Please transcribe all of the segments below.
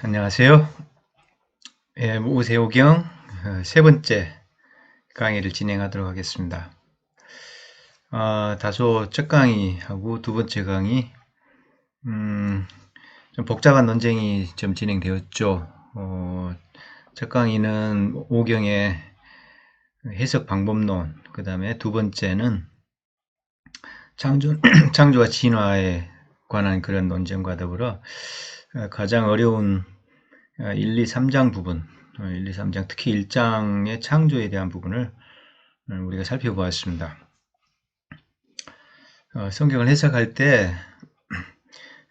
안녕하세요. 모세오경 세 번째 강의를 진행하도록 하겠습니다. 다소 첫 강의하고 두 번째 강의, 좀 복잡한 논쟁이 좀 진행되었죠. 첫 강의는 오경의 해석 방법론, 그 다음에 두 번째는 창조, 창조와 진화에 관한 그런 논쟁과 더불어 가장 어려운 1, 2, 3장 부분, 1, 2, 3장, 특히 1장의 창조에 대한 부분을 우리가 살펴보았습니다. 성경을 해석할 때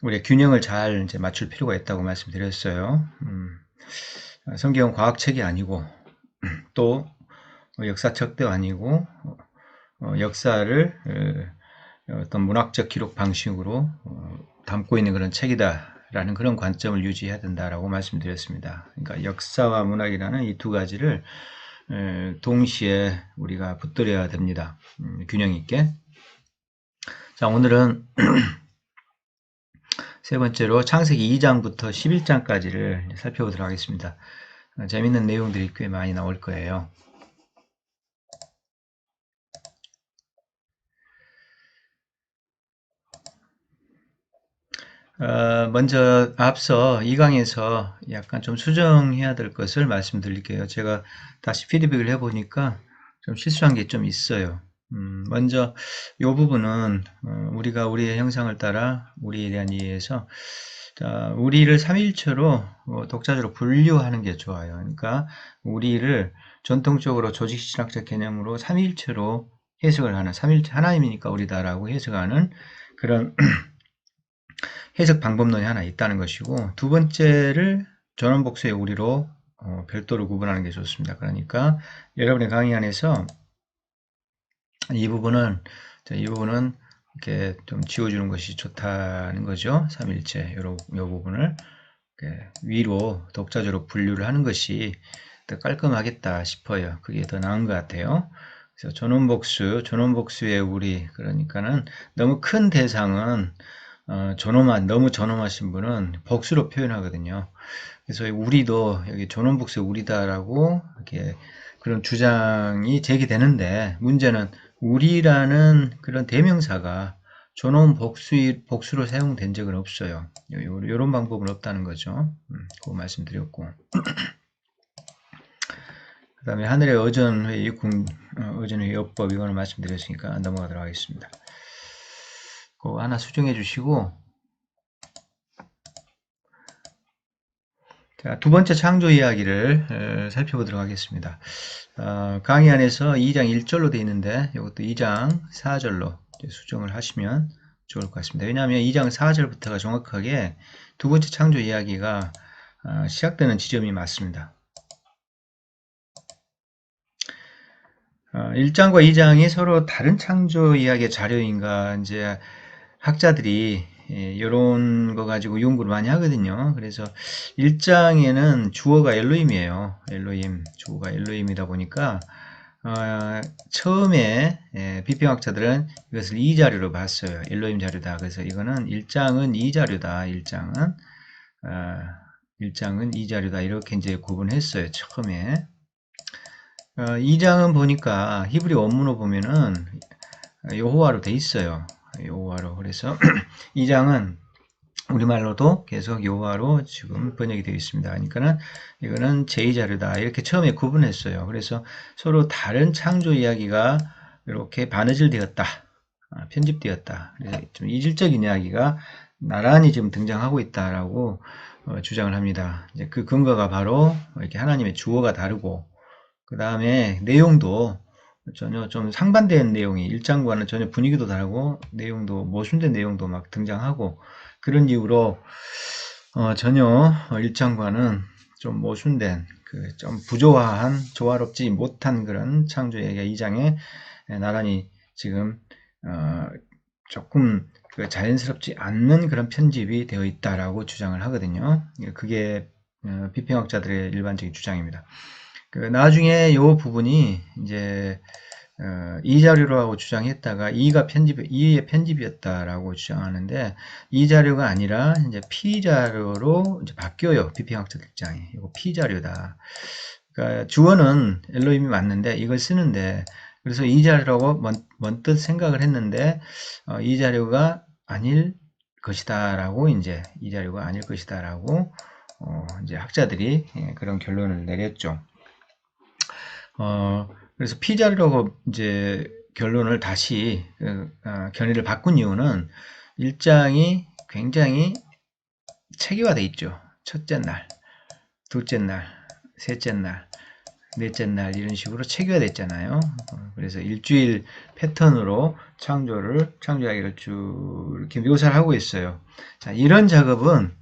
우리가 균형을 잘 이제 맞출 필요가 있다고 말씀드렸어요. 성경은 과학책이 아니고 또 역사책도 아니고 역사를 어떤 문학적 기록 방식으로 담고 있는 그런 책이다라는 그런 관점을 유지해야 된다라고 말씀드렸습니다. 그러니까 역사와 문학이라는 이 두 가지를 동시에 우리가 붙들어야 됩니다. 균형 있게. 자, 오늘은 세 번째로 창세기 2장부터 11장까지를 살펴보도록 하겠습니다. 재밌는 내용들이 꽤 많이 나올 거예요. 먼저 앞서 이 강에서 약간 좀 수정해야 될 것을 말씀드릴게요. 제가 다시 피드백을 해보니까 좀 실수한 게 좀 있어요. 먼저 이 부분은 우리가 우리의 형상을 따라 우리에 대한 이해에서 우리를 삼일체로 독자적으로 분류하는 게 좋아요. 그러니까 우리를 전통적으로 조직신학적 개념으로 삼일체로 해석을 하는, 삼일체 하나님이니까 우리다라고 해석하는 그런 해석 방법론이 하나 있다는 것이고, 두 번째를 전원복수의 우리로 별도로 구분하는 게 좋습니다. 그러니까 여러분의 강의 안에서 이 부분은 이렇게 좀 지워주는 것이 좋다는 거죠. 삼일체 요 부분을 위로 독자적으로 분류를 하는 것이 더 깔끔하겠다 싶어요. 그게 더 나은 것 같아요. 그래서 전원복수의 우리, 그러니까는 너무 큰 대상은 너무 존엄하신 분은 복수로 표현하거든요. 그래서 우리도 여기 존엄복수의 우리다라고 이렇게 그런 주장이 제기되는데, 문제는 우리라는 그런 대명사가 존엄 복수로 사용된 적은 없어요. 이런 방법은 없다는 거죠. 그거 말씀드렸고. 그 다음에 하늘의 어전회의, 어전회의법, 이거는 말씀드렸으니까 넘어가도록 하겠습니다. 그거 하나 수정해 주시고, 자, 두 번째 창조 이야기를 살펴보도록 하겠습니다. 강의 안에서 2장 1절로 되어 있는데 이것도 2장 4절로 수정을 하시면 좋을 것 같습니다. 왜냐하면 2장 4절부터가 정확하게 두 번째 창조 이야기가 시작되는 지점이 맞습니다. 1장과 2장이 서로 다른 창조 이야기의 자료인가, 이제 학자들이 이런 거 가지고 연구를 많이 하거든요. 그래서 1장에는 주어가 엘로힘이에요. 주어가 엘로힘이다 보니까 처음에 비평학자들은 이것을 이 자료로 봤어요. 엘로힘 자료다. 그래서 이거는 1장은 이 자료다. 1장은 이 자료다. 이렇게 이제 구분했어요. 처음에. 2장은 보니까 히브리 원문으로 보면은 여호와로 돼 있어요. 여호와로. 그래서 2장은 우리말로도 계속 여호와로 지금 번역이 되어 있습니다. 그러니까는 이거는 제2자료다. 이렇게 처음에 구분했어요. 그래서 서로 다른 창조 이야기가 이렇게 바느질 되었다. 편집되었다. 그래서 좀 이질적인 이야기가 나란히 지금 등장하고 있다라고 주장을 합니다. 이제 그 근거가 바로 이렇게 하나님의 주어가 다르고, 그 다음에 내용도 전혀 좀 상반된 내용이 1장과는 전혀 분위기도 다르고 내용도 모순된 내용도 막 등장하고, 그런 이유로 전혀 1장과는 좀 모순된 좀 부조화한, 조화롭지 못한 그런 창조 얘기가 2장에 나란히 지금 조금 자연스럽지 않는 그런 편집이 되어 있다라고 주장을 하거든요. 그게 비평학자들의 일반적인 주장입니다. 나중에 이 부분이 이제 이 자료라고 주장했다가 E의 편집이었다라고 주장하는데 이 자료가 아니라 이제 P 자료로 이제 바뀌어요. 비평학적 입장이. 이거 P 자료다. 그러니까 주어는 엘로힘이 맞는데 이걸 쓰는데 그래서 이 자료라고 먼뜻 생각을 했는데 이 자료가 아닐 것이다라고 이제 이 자료가 아닐 것이다라고 이제 학자들이 그런 결론을 내렸죠. 그래서 피자라고 이제 결론을 다시 견해를 바꾼 이유는 일장이 굉장히 체계화돼 있죠. 첫째 날, 둘째 날, 셋째 날, 넷째 날 이런 식으로 체계화돼 있잖아요. 그래서 일주일 패턴으로 창조하기를 쭉 이렇게 묘사를 하고 있어요. 자, 이런 작업은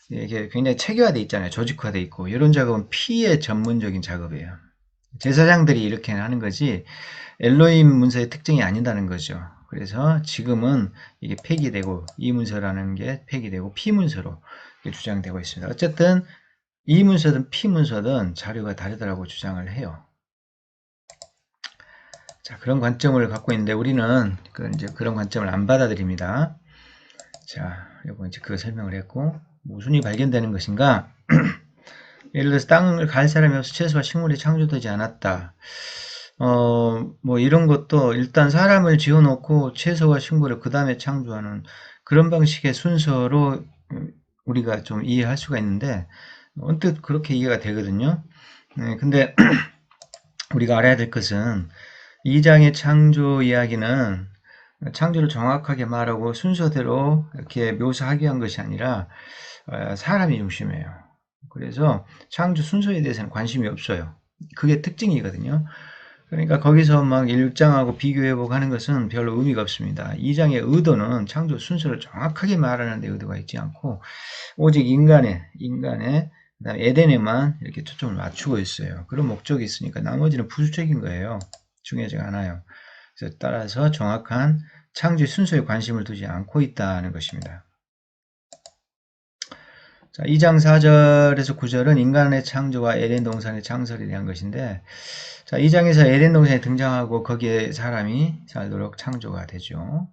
이게 굉장히 체계화돼 있잖아요. 조직화돼 있고 이런 작업은 P의 전문적인 작업이에요. 제사장들이 이렇게 하는 거지 엘로힘 문서의 특징이 아니다는 거죠. 그래서 지금은 이게 폐기되고 이 문서라는 게 폐기되고 P 문서로 주장되고 있습니다. 어쨌든 이 문서든 P 문서든 자료가 다르다고 주장을 해요. 자, 그런 관점을 갖고 있는데 우리는 이제 그런 관점을 안 받아들입니다. 자, 요거 이제 그 설명을 했고 무슨이 발견되는 것인가? 예를 들어서 땅을 갈 사람이 없어 채소와 식물이 창조되지 않았다. 뭐 이런 것도 일단 사람을 지어놓고 채소와 식물을 그 다음에 창조하는 그런 방식의 순서로 우리가 좀 이해할 수가 있는데 언뜻 그렇게 이해가 되거든요. 네, 근데 우리가 알아야 될 것은 이 장의 창조 이야기는 창조를 정확하게 말하고 순서대로 이렇게 묘사하기 위한 것이 아니라 사람이 중심이에요. 그래서 창조 순서에 대해서는 관심이 없어요. 그게 특징이거든요. 그러니까 거기서 막 1장하고 비교해보고 하는 것은 별로 의미가 없습니다. 2장의 의도는 창조 순서를 정확하게 말하는 데 의도가 있지 않고 오직 인간의 그다음에 에덴에만 이렇게 초점을 맞추고 있어요. 그런 목적이 있으니까 나머지는 부수적인 거예요. 중요하지 않아요. 그래서 따라서 정확한 창조의 순서에 관심을 두지 않고 있다는 것입니다. 자, 2장 4절에서 9절은 인간의 창조와 에덴 동산의 창설에 대한 것인데 자, 2장에서 에덴 동산이 등장하고 거기에 사람이 살도록 창조가 되죠.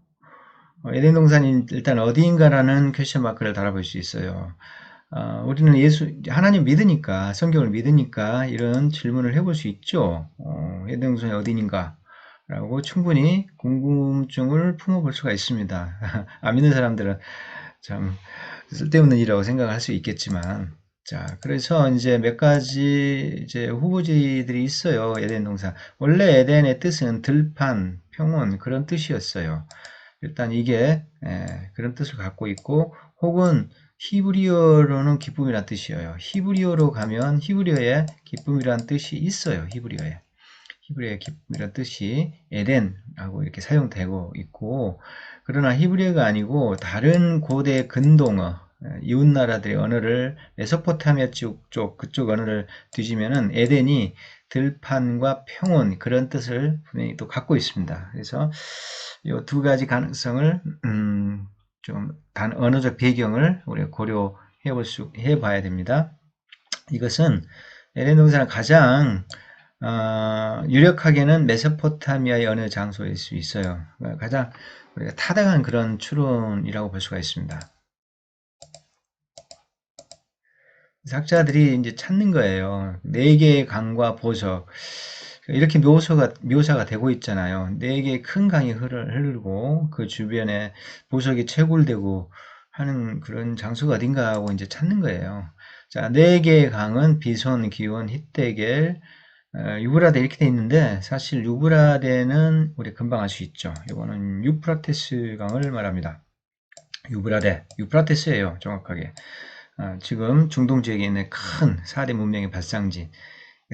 에덴 동산이 일단 어디인가라는 퀘스천 마크를 달아볼 수 있어요. 우리는 하나님 믿으니까, 성경을 믿으니까 이런 질문을 해볼 수 있죠. 에덴 동산이 어디인가? 라고 충분히 궁금증을 품어볼 수가 있습니다. 안 믿는 사람들은 참 쓸데없는 일이라고 생각할 수 있겠지만, 자, 그래서 이제 몇 가지 이제 후보지들이 있어요. 에덴 동산. 원래 에덴의 뜻은 들판, 평온 그런 뜻이었어요. 일단 이게 그런 뜻을 갖고 있고, 혹은 히브리어로는 기쁨이란 뜻이에요. 히브리어로 가면 히브리어에 기쁨이란 뜻이 있어요. 히브리어의 기쁨이란 뜻이 에덴하고 이렇게 사용되고 있고, 그러나 히브리어가 아니고 다른 고대 근동어, 이웃나라들의 언어를 메소포타미아 쪽 그쪽 언어를 뒤지면은 에덴이 들판과 평온 그런 뜻을 분명히 또 갖고 있습니다. 그래서 이 두 가지 가능성을 좀 언어적 배경을 우리가 해봐야 됩니다. 이것은 에덴 동산은 가장 유력하게는 메소포타미아의 어느 장소일 수 있어요. 가장 우리가 타당한 그런 추론이라고 볼 수가 있습니다. 학자들이 이제 찾는 거예요. 네 개의 강과 보석. 이렇게 묘사가 되고 있잖아요. 네 개의 큰 강이 흐르고 그 주변에 보석이 채굴되고 하는 그런 장소가 어딘가 하고 이제 찾는 거예요. 자, 네 개의 강은 비손, 기온, hit데겔, 유브라데 이렇게 돼 있는데 사실 유브라데는 우리 금방 알 수 있죠. 이거는 유프라테스 강을 말합니다. 유프라테스예요. 정확하게. 지금 중동 지역에 있는 큰 4대 문명의 발상지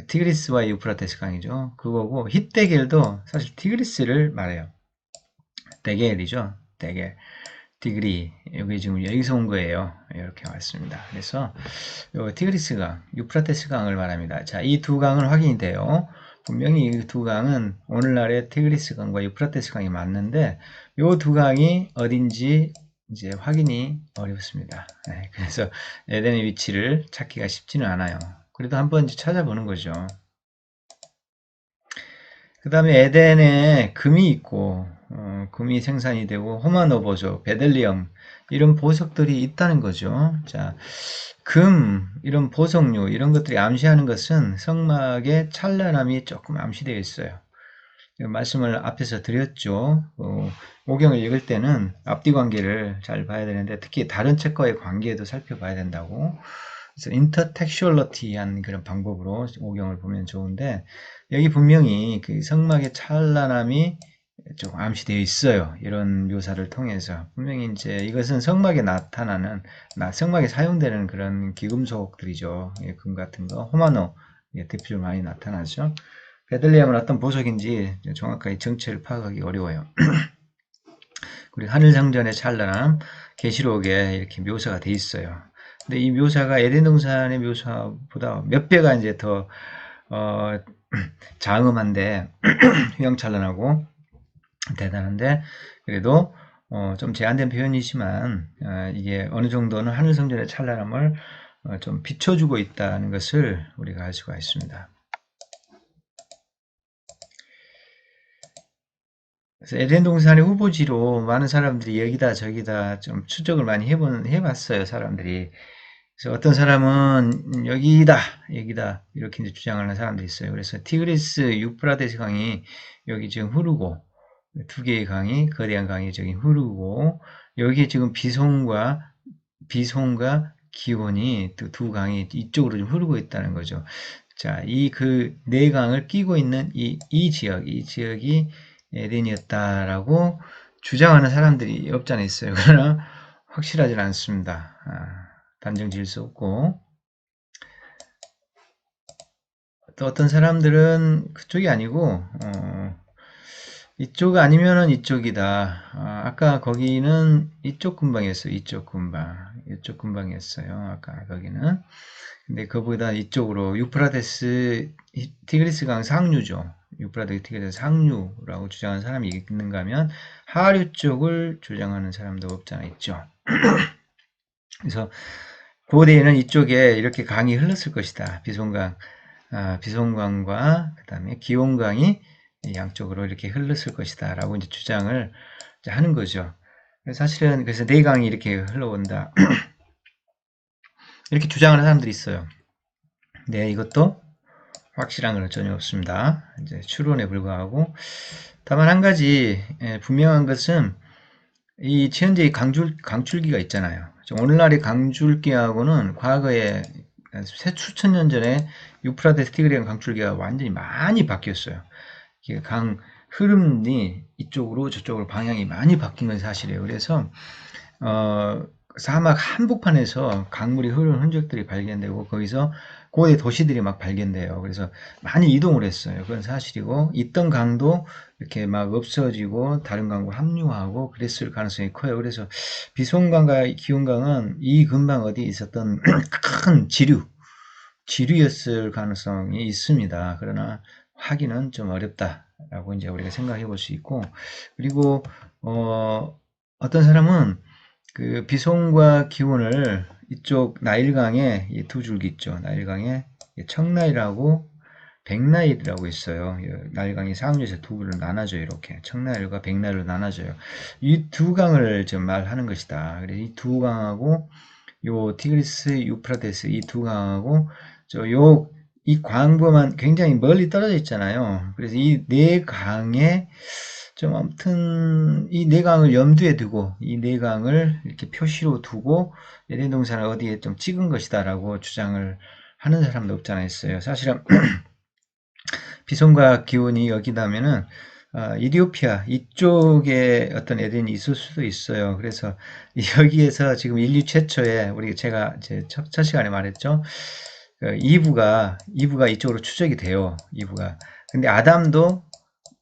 티그리스와 유프라테스 강이죠. 그거고 hit데겔도 사실 티그리스를 말해요. 데겔이죠. 데겔. 티그리 여기 지금 여기서 온 거예요. 이렇게 왔습니다. 그래서 티그리스 강, 유프라테스 강을 말합니다. 자, 이 두 강은 확인이 돼요. 분명히 이 두 강은 오늘날의 티그리스 강과 유프라테스 강이 맞는데 이 두 강이 어딘지 이제 확인이 어렵습니다. 네, 그래서 에덴의 위치를 찾기가 쉽지는 않아요. 그래도 한번 찾아보는 거죠. 그 다음에 에덴에 금이 있고, 금이 생산이 되고, 호마노보조, 베델리엄, 이런 보석들이 있다는 거죠. 자, 이런 보석류, 이런 것들이 암시하는 것은 성막의 찬란함이 조금 암시되어 있어요. 말씀을 앞에서 드렸죠. 오경을 읽을 때는 앞뒤 관계를 잘 봐야 되는데, 특히 다른 책과의 관계도 살펴봐야 된다고. 그래서 인터텍슈얼러티한 그런 방법으로 오경을 보면 좋은데, 여기 분명히 그 성막의 찬란함이 좀 암시되어 있어요. 이런 묘사를 통해서. 분명히 이제 이것은 성막에 나타나는, 성막에 사용되는 그런 귀금속들이죠. 예, 금 같은 거. 호마노, 예, 대표적으로 많이 나타나죠. 베들레헴은 어떤 보석인지 정확하게 정체를 파악하기 어려워요. 그리고 하늘성전의 찬란함, 계시록에 이렇게 묘사가 돼 있어요. 근데 이 묘사가 에덴 동산의 묘사보다 몇 배가 이제 더 장엄한데 휘황찬란하고 대단한데, 그래도 좀 제한된 표현이지만 이게 어느 정도는 하늘성전의 찬란함을 좀 비춰주고 있다는 것을 우리가 알 수가 있습니다. 그래서 에덴 동산의 후보지로 많은 사람들이 여기다 저기다 좀 추적을 많이 해봤어요, 사람들이. 그래서 어떤 사람은 여기다 이렇게 이제 주장하는 사람들이 있어요. 그래서 티그리스 유프라데스 강이 여기 지금 흐르고, 두 개의 강이, 거대한 강이 저기 흐르고, 여기 지금 비송과 기온이 두 강이 이쪽으로 좀 흐르고 있다는 거죠. 자, 네 강을 끼고 있는 이 지역이 에덴이었다라고 주장하는 사람들이 없지 않아 있어요. 그러나 확실하지는 않습니다. 단정 지을 수 없고, 또 어떤 사람들은 그쪽이 아니고 이쪽 아니면은 이쪽이다. 아까 거기는 이쪽 근방이었어요. 이쪽 근방이었어요. 아까 거기는. 근데 그보다 이쪽으로 유프라데스 티그리스 강 상류죠. 유프라데스 티그리스 상류라고 주장하는 사람이 있는가 하면 하류 쪽을 주장하는 사람도 없잖아 있죠. 그래서 고대에는 이쪽에 이렇게 강이 흘렀을 것이다. 비송강과 그다음에 기온강이 양쪽으로 이렇게 흘렀을 것이다 라고 이제 주장을 이제 하는 거죠. 사실은 그래서 네 강이 이렇게 흘러온다 이렇게 주장하는 사람들이 있어요. 네, 이것도 확실한 건 전혀 없습니다. 이제 추론에 불과하고, 다만 한 가지 분명한 것은 이 현재의 강줄기가 있잖아요. 오늘날의 강줄기하고는 과거에 수천 년 전에 유프라데스 티그리스 강줄기가 완전히 많이 바뀌었어요. 강 흐름이 이쪽으로 저쪽으로 방향이 많이 바뀐 건 사실이에요. 그래서 사막 한복판에서 강물이 흐르는 흔적들이 발견되고 거기서 고대 도시들이 막 발견돼요. 그래서 많이 이동을 했어요. 그건 사실이고 있던 강도 이렇게 막 없어지고 다른 강으로 합류하고 그랬을 가능성이 커요. 그래서 비송강과 기온강은 이 근방 어디에 있었던 큰 지류였을 가능성이 있습니다. 그러나 확인은 좀 어렵다라고 이제 우리가 생각해 볼 수 있고, 그리고 어떤 사람은 그 비송과 기온을 이쪽 나일강에 이 두 줄기 있죠. 나일강에 청나일하고 백나일이라고 있어요. 나일강이 상류에서 두 부를 나눠줘요. 이렇게 청나일과 백나일로 나눠져요. 이 두 강을 지금 말하는 것이다. 그래서 이 두 강하고 요 티그리스, 유프라데스 이 두 강하고 이 광부만 굉장히 멀리 떨어져 있잖아요. 그래서 이 네 강에 좀 아무튼 이 네 강을 염두에 두고 이 네 강을 이렇게 표시로 두고 에덴 동산을 어디에 좀 찍은 것이다라고 주장을 하는 사람도 없잖아 있어요. 사실은 비송과 기온이 여기다면은 이디오피아 이쪽에 어떤 에덴이 있을 수도 있어요. 그래서 여기에서 지금 인류 최초의 제가 이제 첫 시간에 말했죠. 이브가 이쪽으로 추적이 돼요. 이브가. 근데 아담도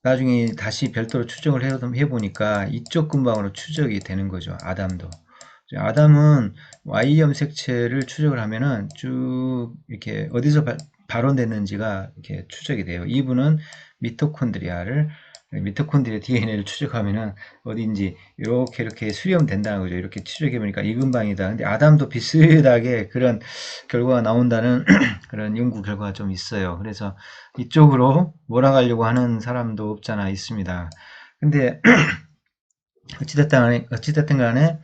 나중에 다시 별도로 추정을 해보니까 이쪽 근방으로 추적이 되는 거죠. 아담은 Y 염색체를 추적을 하면은 쭉 이렇게 어디서 발원됐는지가 이렇게 추적이 돼요. 이브는 미토콘드리아를 미토콘드리아 DNA를 추적하면은 어딘지 이렇게 수렴된다는 거죠. 이렇게 추적해보니까 이 근방이다. 근데 아담도 비슷하게 그런 결과가 나온다는 그런 연구 결과가 좀 있어요. 그래서 이쪽으로 몰아가려고 하는 사람도 없잖아 있습니다. 근데 어찌됐든 간에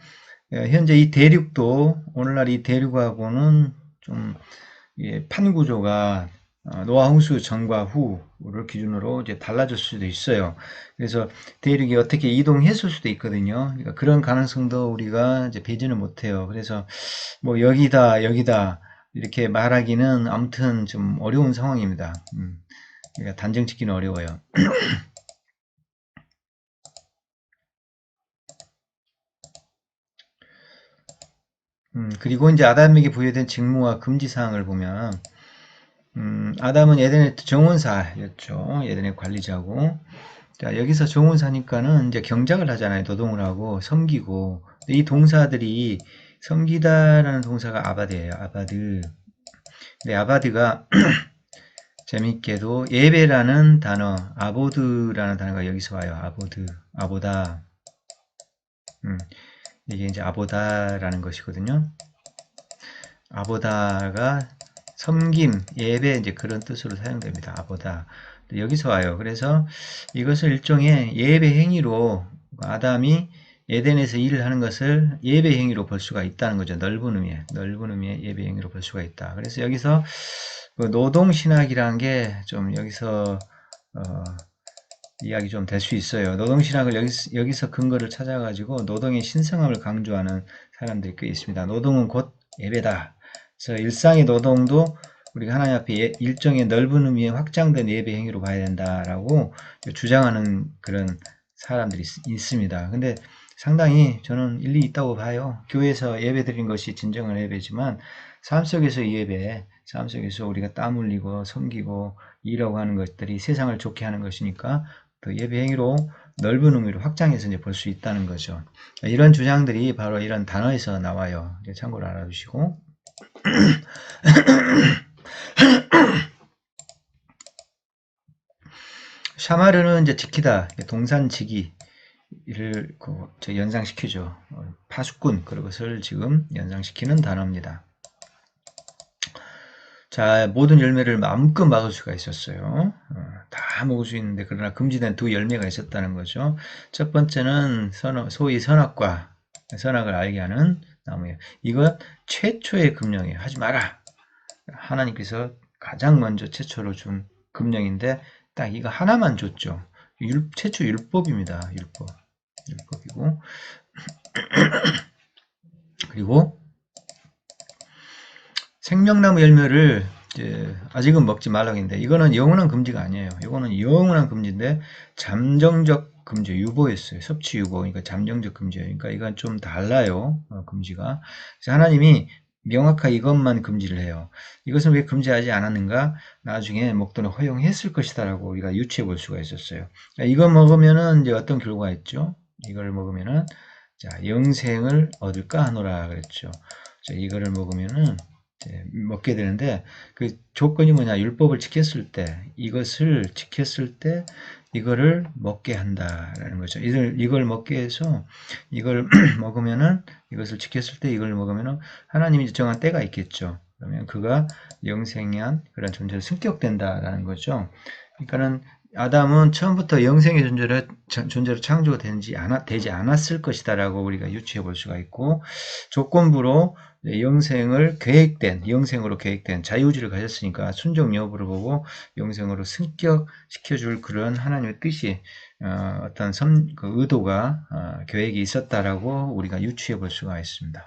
현재 이 대륙도 오늘날 이 대륙하고는 좀 판 구조가 노아 홍수 전과 후를 기준으로 이제 달라질 수도 있어요. 그래서 대륙이 어떻게 이동했을 수도 있거든요. 그러니까 그런 가능성도 우리가 이제 배제는 못해요. 그래서 뭐 여기다 이렇게 말하기는 아무튼 좀 어려운 상황입니다. 그러니까 단정 짓기는 어려워요. 그리고 이제 아담에게 부여된 직무와 금지 사항을 보면 아담은 에덴의 정원사였죠. 에덴의 관리자고. 자, 여기서 정원사니까는 이제 경작을 하잖아요. 노동을 하고 섬기고. 이 동사들이 섬기다라는 동사가 아바드예요. 아바드. 근데 아바드가 재밌게도 예배라는 단어, 아보드라는 단어가 여기서 와요. 아보드, 아보다. 음, 이게 이제 아보다라는 것이거든요. 아보다가 섬김, 예배 이제 그런 뜻으로 사용됩니다. 아보다. 여기서 와요. 그래서 이것을 일종의 예배 행위로 아담이 에덴에서 일을 하는 것을 예배 행위로 볼 수가 있다는 거죠. 넓은 의미의 예배 행위로 볼 수가 있다. 그래서 여기서 그 노동 신학이라는 게 좀 여기서 이야기 좀 될 수 있어요. 노동 신학을 여기서 근거를 찾아가지고 노동의 신성함을 강조하는 사람들이 꽤 있습니다. 노동은 곧 예배다. 그래서 일상의 노동도 우리가 하나님 앞에 일정의 넓은 의미의 확장된 예배 행위로 봐야 된다라고 주장하는 그런 사람들이 있습니다. 근데 상당히 저는 일리 있다고 봐요. 교회에서 예배 드린 것이 진정한 예배지만 삶 속에서 이 예배, 삶 속에서 우리가 땀 흘리고 섬기고 일하고 하는 것들이 세상을 좋게 하는 것이니까 그 예배 행위로 넓은 의미로 확장해서 이제 볼 수 있다는 거죠. 이런 주장들이 바로 이런 단어에서 나와요. 참고로 알아두시고. 샤마르는 이제 지키다, 동산지기를 연상시키죠. 파수꾼, 그런 것을 지금 연상시키는 단어입니다. 자, 모든 열매를 마음껏 막을 수가 있었어요. 다 먹을 수 있는데, 그러나 금지된 두 열매가 있었다는 거죠. 첫 번째는 소위 선악을 알게 하는 나무예요. 이것 최초의 금령이에요. 하지 마라. 하나님께서 가장 먼저 최초로 준 금령인데, 딱 이거 하나만 줬죠. 최초 율법입니다. 율법이고. 그리고 생명나무 열매를 이제 아직은 먹지 말라고 했는데 이거는 영원한 금지가 아니에요. 이거는 영원한 금지인데 잠정적 금지, 유보였어요. 섭취 유보, 그러니까 잠정적 금지예요. 그러니까 이건 좀 달라요. 금지가. 그래서 하나님이 명확하게 이것만 금지를 해요. 이것은 왜 금지하지 않았는가? 나중에 먹도록 허용했을 것이다라고 우리가 유추해 볼 수가 있었어요. 이거 먹으면은 이제 어떤 결과가 있죠? 이걸 먹으면은 자, 영생을 얻을까 하노라 그랬죠. 자, 이거를 먹으면은 먹게 되는데 그 조건이 뭐냐? 율법을 지켰을 때 이것을 지켰을 때 이거를 먹게 한다라는 거죠. 이걸 먹게 해서 이걸 먹으면은 이것을 지켰을 때 이걸 먹으면은 하나님이 정한 때가 있겠죠. 그러면 그가 영생한 그런 존재로 승격된다라는 거죠. 그러니까는 아담은 처음부터 영생의 존재로 창조가 되지 않았을 것이다라고 우리가 유추해 볼 수가 있고 조건부로 영생으로 계획된 자유의지를 가졌으니까 순종 여부를 보고 영생으로 승격시켜줄 그런 하나님의 뜻이 어떤 그 의도가 계획이 있었다라고 우리가 유추해 볼 수가 있습니다.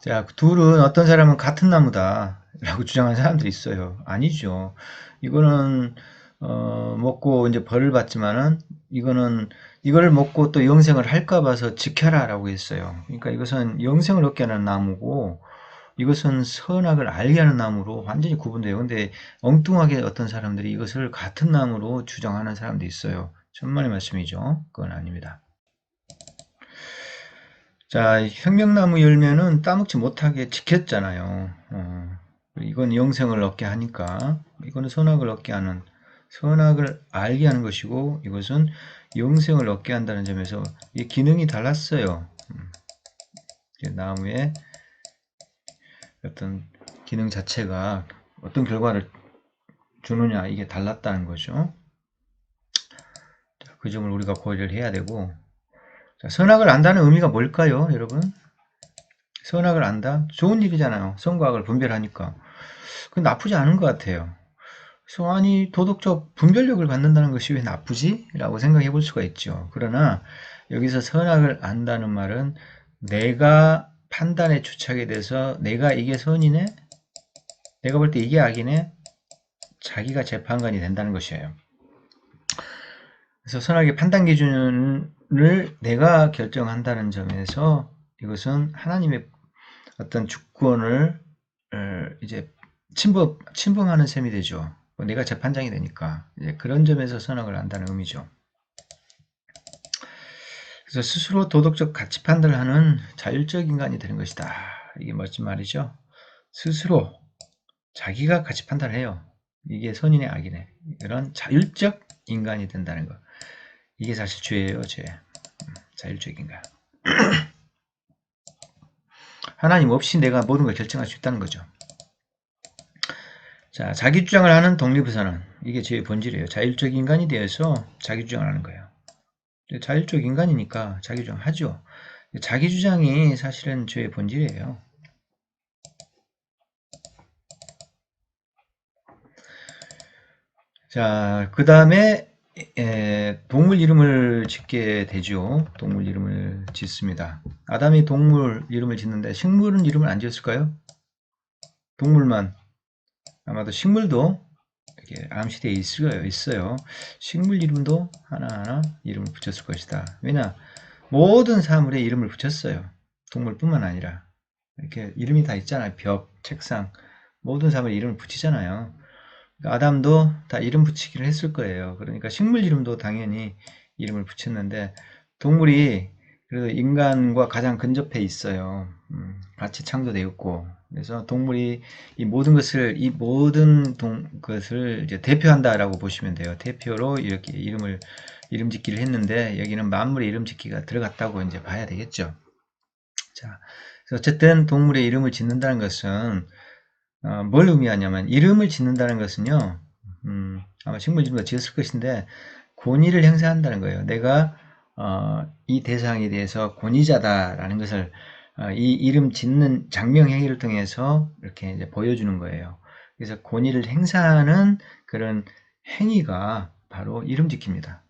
자, 둘은 어떤 사람은 같은 나무다 라고 주장하는 사람들이 있어요. 아니죠. 이거는 먹고 이제 벌을 받지만은 이거를 먹고 또 영생을 할까 봐서 지켜라라고 했어요. 그러니까 이것은 영생을 얻게 하는 나무고 이것은 선악을 알게 하는 나무로 완전히 구분돼요. 근데 엉뚱하게 어떤 사람들이 이것을 같은 나무로 주장하는 사람도 있어요. 천만의 말씀이죠. 그건 아닙니다. 자, 생명나무 열매는 따먹지 못하게 지켰잖아요. 이건 영생을 얻게 하니까, 이거는 선악을 얻게 하는, 선악을 알게 하는 것이고, 이것은 영생을 얻게 한다는 점에서 이 기능이 달랐어요. 나무의 어떤 기능 자체가 어떤 결과를 주느냐, 이게 달랐다는 거죠. 그 점을 우리가 고려를 해야 되고, 자, 선악을 안다는 의미가 뭘까요, 여러분? 선악을 안다? 좋은 일이잖아요. 선과 악을 분별하니까. 그 나쁘지 않은 것 같아요. 그래서 아니, 도덕적 분별력을 갖는다는 것이 왜 나쁘지? 라고 생각해 볼 수가 있죠. 그러나 여기서 선악을 안다는 말은 내가 판단에 주착이 돼서 내가 이게 선이네? 내가 볼 때 이게 악이네? 자기가 재판관이 된다는 것이에요. 그래서 선악의 판단 기준을 내가 결정한다는 점에서 이것은 하나님의 어떤 주권을 이제 침범하는 셈이 되죠. 내가 재판장이 되니까 이제 그런 점에서 선악을 안다는 의미죠. 그래서 스스로 도덕적 가치 판단을 하는 자율적 인간이 되는 것이다. 이게 멋진 말이죠. 스스로 자기가 가치 판단을 해요. 이게 선이네 악이네. 이런 자율적 인간이 된다는 것. 이게 사실 죄예요, 죄. 자율적 인간. 하나님 없이 내가 모든 걸 결정할 수 있다는 거죠. 자, 자기 주장을 하는 독립의사는 이게 죄의 본질이에요. 자율적 인간이 되어서 자기 주장을 하는 거예요. 자율적 인간이니까 자기 주장 하죠. 자기 주장이 사실은 죄의 본질이에요. 자, 그 다음에 동물 이름을 짓게 되죠. 동물 이름을 짓습니다. 아담이 동물 이름을 짓는데 식물은 이름을 안 지었을까요? 동물만. 아마도 식물도 이렇게 암시되어 있어요. 식물 이름도 하나하나 이름을 붙였을 것이다. 왜냐? 모든 사물에 이름을 붙였어요. 동물뿐만 아니라. 이렇게 이름이 다 있잖아요. 벽, 책상. 모든 사물에 이름을 붙이잖아요. 아담도 다 이름 붙이기를 했을 거예요. 그러니까 식물 이름도 당연히 이름을 붙였는데 동물이 그래도 인간과 가장 근접해 있어요. 같이 창조되었고 그래서 동물이 이 모든 것을 것을 이제 대표한다라고 보시면 돼요. 대표로 이렇게 이름 짓기를 했는데 여기는 만물의 이름 짓기가 들어갔다고 이제 봐야 되겠죠. 자, 어쨌든 동물의 이름을 짓는다는 것은 뭘 의미하냐면 이름을 짓는다는 것은요. 아마 식물 이름도 지었을 것인데 권위를 행사한다는 거예요. 내가 이 대상에 대해서 권위자다라는 것을 이 이름 짓는 장명 행위를 통해서 이렇게 이제 보여주는 거예요. 그래서 권위를 행사하는 그런 행위가 바로 이름 짓기입니다.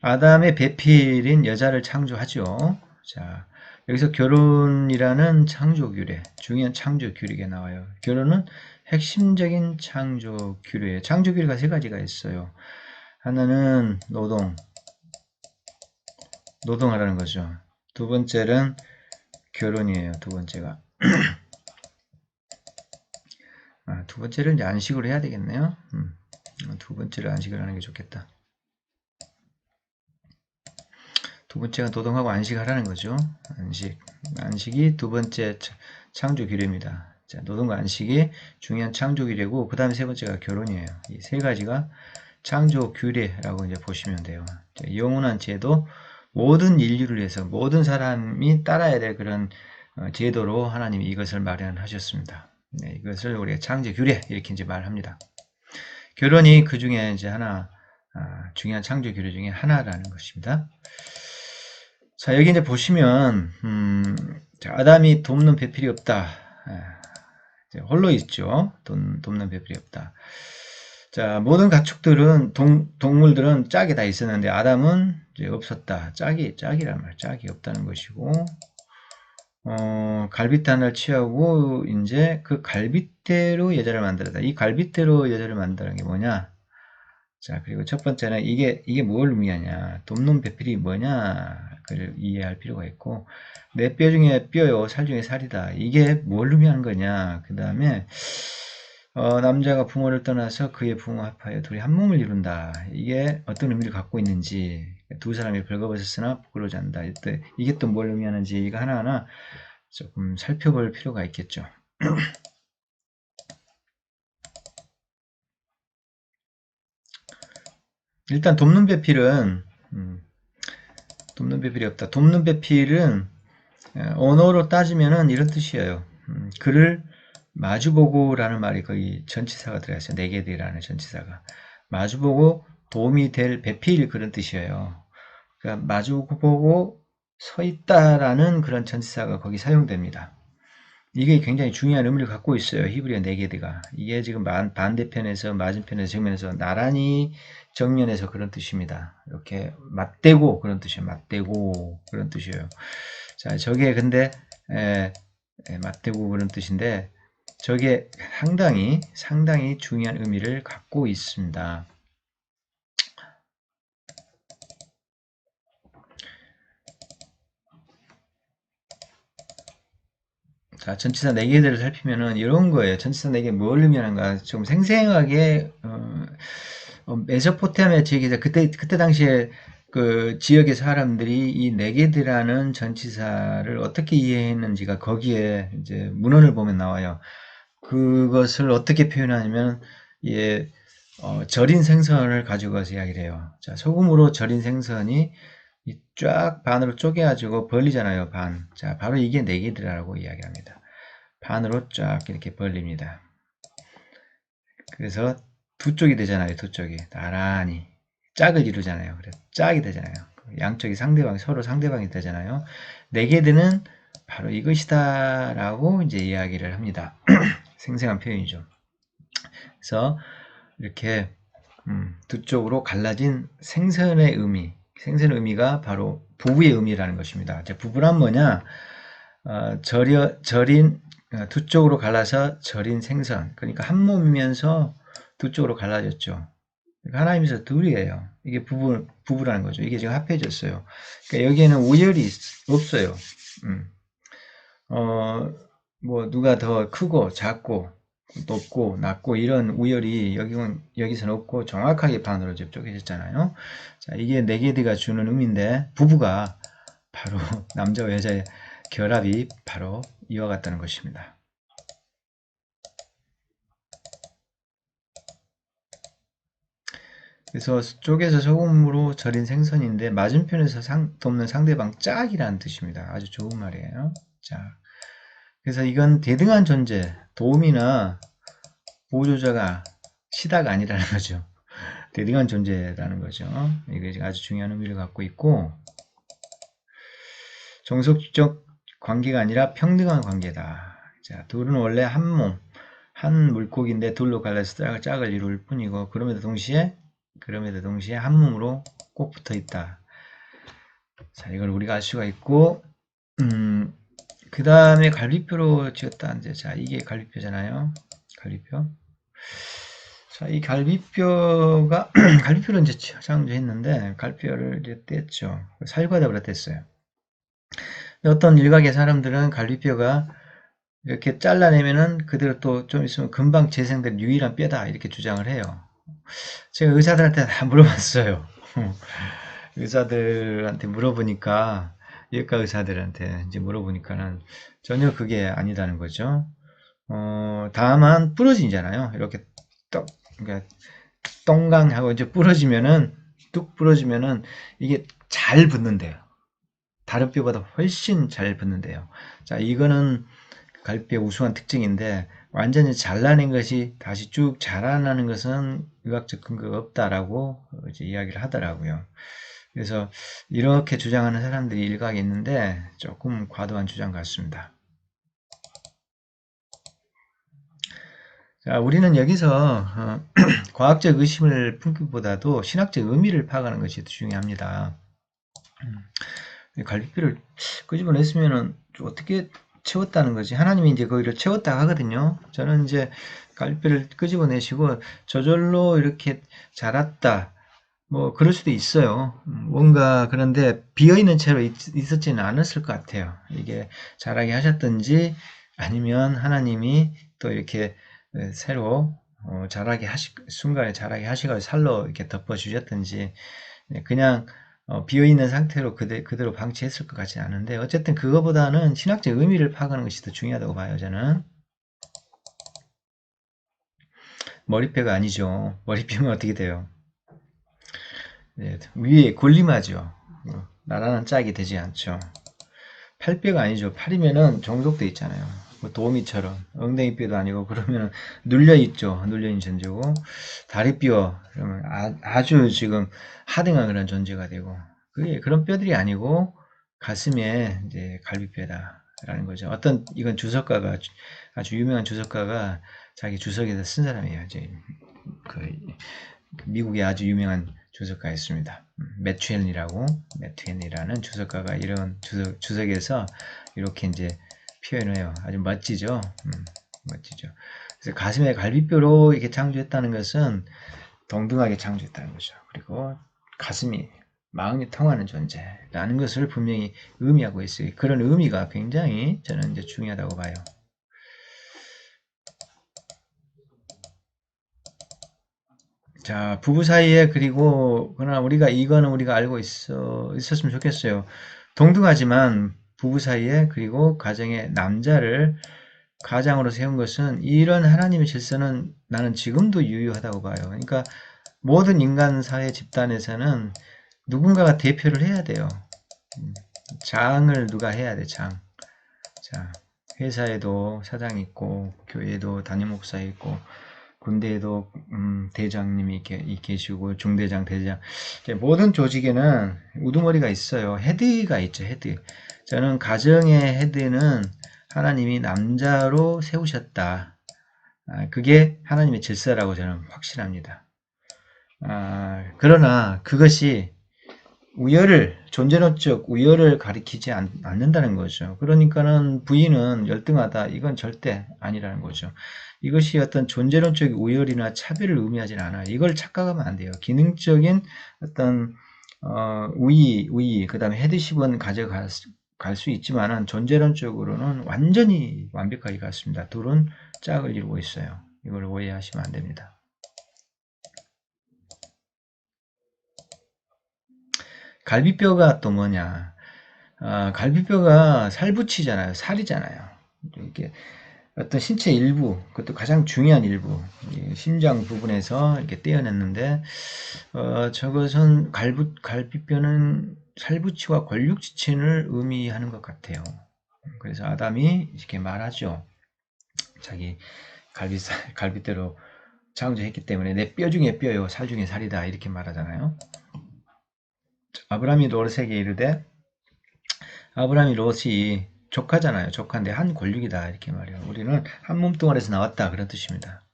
아담의 배필인 여자를 창조하죠. 자, 여기서 결혼이라는 창조 규례, 중요한 창조 규례가 나와요. 결혼은 핵심적인 창조 규례예요. 창조 규례가 세 가지가 있어요. 하나는 노동하라는 거죠. 두 번째는 결혼이에요. 두 번째가. 두 번째를 이제 안식으로 해야 되겠네요. 두 번째를 안식을 하는 게 좋겠다. 두 번째가 노동하고 안식하라는 거죠. 안식이 두 번째 창조 규례입니다. 자, 노동과 안식이 중요한 창조 규례고 그 다음에 세 번째가 결혼이에요. 이 세 가지가 창조 규례라고 이제 보시면 돼요. 자, 영원한 제도, 모든 인류를 위해서 모든 사람이 따라야 될 그런 제도로 하나님이 이것을 마련하셨습니다. 네, 이것을 우리가 창조 규례 이렇게 이제 말합니다. 결혼이 그 중에 이제 중요한 창조 규례 중에 하나라는 것입니다. 자, 여기 이제 보시면, 아담이 돕는 배필이 없다. 홀로 있죠. 돕는 배필이 없다. 자, 모든 가축들은, 동물들은 짝이 다 있었는데, 아담은 이제 없었다. 짝이란 말, 짝이 없다는 것이고, 갈빗단을 취하고, 이제 그 갈빗대로 여자를 만들었다. 이 갈빗대로 여자를 만드는 게 뭐냐? 자, 그리고 첫 번째는 이게 뭘 의미하냐. 돕는 배필이 뭐냐. 그를 이해할 필요가 있고, 내 뼈 중에 뼈요, 살 중에 살이다. 이게 뭘 의미하는 거냐. 그 다음에, 남자가 부모를 떠나서 그의 부모 합하여 둘이 한 몸을 이룬다. 이게 어떤 의미를 갖고 있는지, 두 사람이 벌거벗었으나 부끄러워하지 않는다. 이게 또 뭘 의미하는지 이거 하나하나 조금 살펴볼 필요가 있겠죠. 일단 돕는 배필은 돕는 배필이 없다. 돕는 배필은 언어로 따지면은 이런 뜻이에요. 그를 마주보고라는 말이 거의 전치사가 들어갔어요. 네게드라는 전치사가. 마주보고 도움이 될 배필 그런 뜻이에요. 그러니까 마주보고 서 있다라는 그런 전치사가 거기 사용됩니다. 이게 굉장히 중요한 의미를 갖고 있어요. 히브리어 네게드가. 이게 지금 반대편에서 맞은편에서 정면에서 나란히 정면에서 그런 뜻입니다. 이렇게 맞대고 그런 뜻이에요. 맞대고 그런 뜻이에요. 자, 저게 근데 맞대고 그런 뜻인데 저게 상당히 중요한 의미를 갖고 있습니다. 자, 전치사 4개들을 살피면은 이런 거예요. 전치사 4개 뭘 의미하는가? 좀 생생하게, 메소포타미아 지역에서 그때 당시에 그 지역의 사람들이 이 4개들이라는 전치사를 어떻게 이해했는지가 거기에 이제 문헌을 보면 나와요. 그것을 어떻게 표현하냐면, 예, 절인 생선을 가지고 가서 이야기를 해요. 자, 소금으로 절인 생선이 쫙 반으로 쪼개가지고 벌리잖아요, 반. 자, 바로 이게 네개드라고 이야기합니다. 반으로 쫙 이렇게 벌립니다. 그래서 두 쪽이 되잖아요, 두 쪽이. 나란히. 짝을 이루잖아요. 그래서 짝이 되잖아요. 양쪽이 서로 상대방이 되잖아요. 네개드는 바로 이것이다라고 이제 이야기를 합니다. 생생한 표현이죠. 그래서 이렇게 두 쪽으로 갈라진 생선의 의미가 바로 부부의 의미라는 것입니다. 부부란 뭐냐? 절인 두 쪽으로 갈라서 절인 생선. 그러니까 한 몸이면서 두 쪽으로 갈라졌죠. 그러니까 하나님에서 둘이에요. 이게 부부라는 거죠. 이게 지금 합해졌어요. 그러니까 여기에는 우열이 없어요. 음. 뭐 누가 더 크고 작고 높고 낮고 이런 우열이 여기서는 없고 정확하게 반으로 쪼개졌잖아요. 자, 이게 네게드가 주는 의미인데 부부가 바로 남자와 여자의 결합이 바로 이와 같다는 것입니다. 그래서 쪼개서 소금으로 절인 생선인데 맞은편에서 돕는 상대방 짝이라는 뜻입니다. 아주 좋은 말이에요. 자, 그래서 이건 대등한 존재, 도움이나 보조자가 시다가 아니라는 거죠. 대등한 존재라는 거죠. 이게 아주 중요한 의미를 갖고 있고 종속적 관계가 아니라 평등한 관계다. 자, 둘은 원래 한 몸, 한 물고기인데 둘로 갈라서 짝을 이룰 뿐이고 그럼에도 동시에 한 몸으로 꼭 붙어 있다. 자, 이걸 우리가 알 수가 있고 그 다음에 갈비뼈로 지었다. 자, 이게 갈비뼈잖아요. 갈비뼈. 자, 이 갈비뼈가 갈비뼈를 이제 창조했는데 갈비뼈를 이제 뗐죠. 살과답으로 뗐어요. 어떤 일각의 사람들은 갈비뼈가 이렇게 잘라내면은 그대로 또 좀 있으면 금방 재생될 유일한 뼈다 이렇게 주장을 해요. 제가 의사들한테 다 물어봤어요. 의사들한테 물어보니까 외과 의사들한테 이제 물어보니까는 전혀 그게 아니다는 거죠. 다만 부러지잖아요. 이렇게 그러니까 똥강하고 이제 부러지면은 뚝 부러지면은 이게 잘 붙는데요. 다른 뼈보다 훨씬 잘 붙는데요. 자, 이거는 갈비뼈 우수한 특징인데 완전히 잘라낸 것이 다시 쭉 자라나는 것은 의학적 근거가 없다라고 이제 이야기를 하더라고요. 그래서 이렇게 주장하는 사람들이 일각에 있는데 조금 과도한 주장 같습니다. 자, 우리는 여기서 과학적 의심을 품기보다도 신학적 의미를 파악하는 것이 더 중요합니다. 갈비뼈를 끄집어냈으면 어떻게 채웠다는 거지? 하나님이 이제 거기를 채웠다 하거든요. 저는 이제 갈비뼈를 끄집어내시고 저절로 이렇게 자랐다. 뭐 그럴 수도 있어요. 뭔가 그런데 비어있는 채로 있었지는 않았을 것 같아요. 이게 자라게 하셨든지 아니면 하나님이 또 이렇게 새로 순간에 자라게 하시고 살로 이렇게 덮어 주셨든지 그냥 비어있는 상태로 그대로 방치했을 것 같지는 않은데 어쨌든 그거보다는 신학적 의미를 파악하는 것이 더 중요하다고 봐요. 저는. 머리뼈가 아니죠. 머리뼈면 어떻게 돼요? 네, 위에 군림하죠. 나라는 짝이 되지 않죠. 팔뼈가 아니죠. 팔이면은 종속돼 있잖아요. 뭐 도우미처럼 엉덩이뼈도 아니고 그러면 눌려 있죠. 눌려 있는 존재고 다리뼈 그러면 아주 지금 하등한 그런 존재가 되고 그게 그런 뼈들이 아니고 가슴에 이제 갈비뼈다라는 거죠. 어떤 이건 주석가가 아주 유명한 주석가가 자기 주석에다 쓴 사람이에요. 이제 그 미국의 아주 유명한 주석가였습니다. 매튜헨이라는 주석가가 이런 주석에서 이렇게 이제 표현을 해요. 아주 멋지죠. 멋지죠. 그래서 가슴에 갈비뼈로 이렇게 창조했다는 것은 동등하게 창조했다는 거죠. 그리고 가슴이 마음이 통하는 존재라는 것을 분명히 의미하고 있어요. 그런 의미가 굉장히 저는 이제 중요하다고 봐요. 자, 부부 사이에 그리고 그러나 이거는 우리가 알고 있었으면 좋겠어요. 동등하지만 부부 사이에 그리고 가정에 남자를 가장으로 세운 것은 이런 하나님의 질서는 나는 지금도 유효하다고 봐요. 그러니까 모든 인간 사회 집단에서는 누군가가 대표를 해야 돼요. 장을 누가 해야 돼, 장. 자, 회사에도 사장이 있고 교회에도 담임 목사 있고 군대에도 대장님이 계시고 중대장, 대장 모든 조직에는 우두머리가 있어요. 헤드가 있죠. 헤드. 저는 가정의 헤드는 하나님이 남자로 세우셨다. 그게 하나님의 질서라고 저는 확신합니다. 그러나 그것이 존재론적 우열을 가리키지 않는다는 거죠. 그러니까는 부인은 열등하다. 이건 절대 아니라는 거죠. 이것이 어떤 존재론적 우열이나 차별을 의미하지는 않아요. 이걸 착각하면 안 돼요. 기능적인 어떤 우위, 그 다음에 헤드십은 가져갈 수 있지만은 존재론적으로는 완전히 완벽하게 같습니다. 둘은 짝을 이루고 있어요. 이걸 오해하시면 안 됩니다. 갈비뼈가 또 뭐냐? 갈비뼈가 살붙이잖아요. 살이잖아요. 이렇게 어떤 신체 일부, 그것도 가장 중요한 일부, 심장 부분에서 이렇게 떼어냈는데, 저것은 갈비뼈는 살붙이와 권력지침을 의미하는 것 같아요. 그래서 아담이 이렇게 말하죠. 자기 갈비뼈로 창조했기 때문에 내 뼈 중에 뼈요, 살 중에 살이다 이렇게 말하잖아요. 아브라함이 롯에게 이르되 아브라함이 롯이 조카잖아요. 조카인데 한 권력이다 이렇게 말해요. 우리는 한 몸뚱아리에서 나왔다 그런 뜻입니다.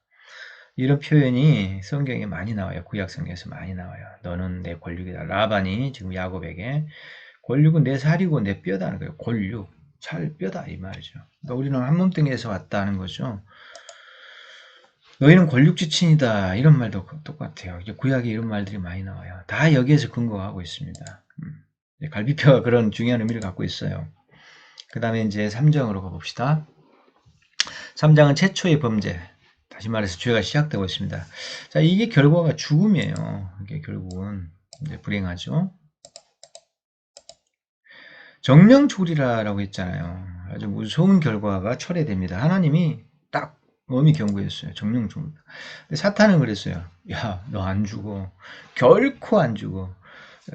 이런 표현이 성경에 많이 나와요. 구약 성경에서 많이 나와요. 너는 내 권력이다. 라반이 지금 야곱에게 권력은 내 살이고 내 뼈다는 거예요. 권력, 살, 뼈다 이 말이죠. 그러니까 우리는 한 몸뚱이에서 왔다는 거죠. 너희는 권력지친이다 이런 말도 똑같아요. 구약에 이런 말들이 많이 나와요. 다 여기에서 근거하고 있습니다. 갈비뼈가 그런 중요한 의미를 갖고 있어요. 그 다음에 이제 3장으로 가봅시다. 3장은 최초의 범죄. 다시 말해서 죄가 시작되고 있습니다. 자, 이게 결과가 죽음이에요. 이게 결국은 이제 불행하죠. 정령초리라고 했잖아요. 아주 무서운 결과가 철회됩니다. 하나님이 딱 엄히 경고했어요. 정령초리. 근데 사탄은 그랬어요. 야, 너 안 죽어. 결코 안 죽어.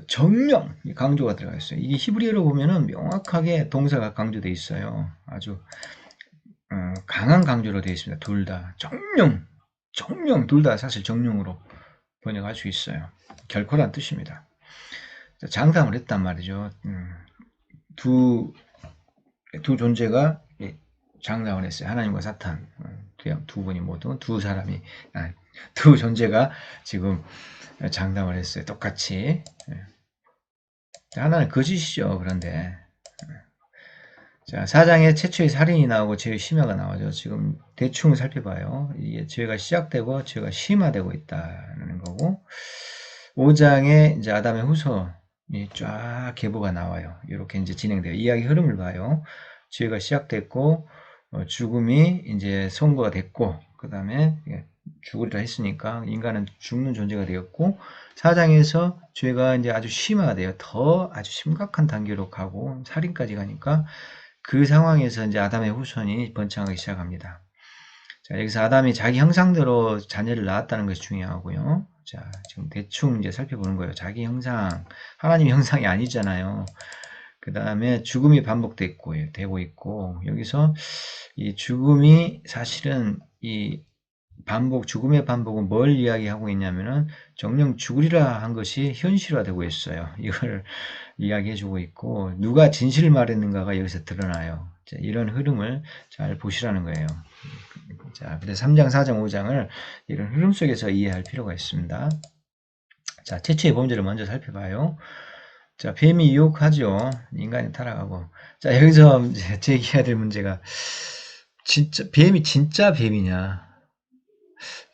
정령 강조가 들어가 있어요. 이게 히브리어로 보면은 명확하게 동사가 강조되어 있어요. 아주 강한 강조로 되어 있습니다. 둘 다. 정령 둘 다 사실 정령으로 번역할 수 있어요. 결코란 뜻입니다. 장담을 했단 말이죠. 두 존재가 장담을 했어요. 하나님과 사탄 두 분이 모두 두 존재가 지금 장담을 했어요. 똑같이. 하나는 거짓이죠. 그런데 자, 4장에 최초의 살인이 나오고 죄의 심화가 나오죠. 지금 대충 살펴봐요. 이게 죄가 시작되고 죄가 심화되고 있다는 거고 5장에 이제 아담의 후손이 쫙 계보가 나와요. 이렇게 이제 진행돼요. 이야기 흐름을 봐요. 죄가 시작됐고 죽음이 이제 선고가 됐고 그 다음에 죽으리라 했으니까 인간은 죽는 존재가 되었고 4장에서 죄가 이제 아주 심화돼요. 더 아주 심각한 단계로 가고 살인까지 가니까 그 상황에서 이제 아담의 후손이 번창하기 시작합니다. 자, 여기서 아담이 자기 형상대로 자녀를 낳았다는 것이 중요하고요. 자, 지금 대충 이제 살펴보는 거예요. 자기 형상, 하나님 형상이 아니잖아요. 그 다음에 죽음이 되고 있고, 여기서 이 죽음이 사실은 이 죽음의 반복은 뭘 이야기하고 있냐면은 정령 죽으리라 한 것이 현실화되고 있어요. 이걸 이야기해주고 있고, 누가 진실을 말했는가가 여기서 드러나요. 자, 이런 흐름을 잘 보시라는 거예요. 자, 그래서 3장, 4장, 5장을 이런 흐름 속에서 이해할 필요가 있습니다. 자, 최초의 범죄를 먼저 살펴봐요. 자, 뱀이 유혹하죠. 인간이 타락하고. 자, 여기서 이제 제기해야 될 문제가 뱀이 진짜 뱀이냐.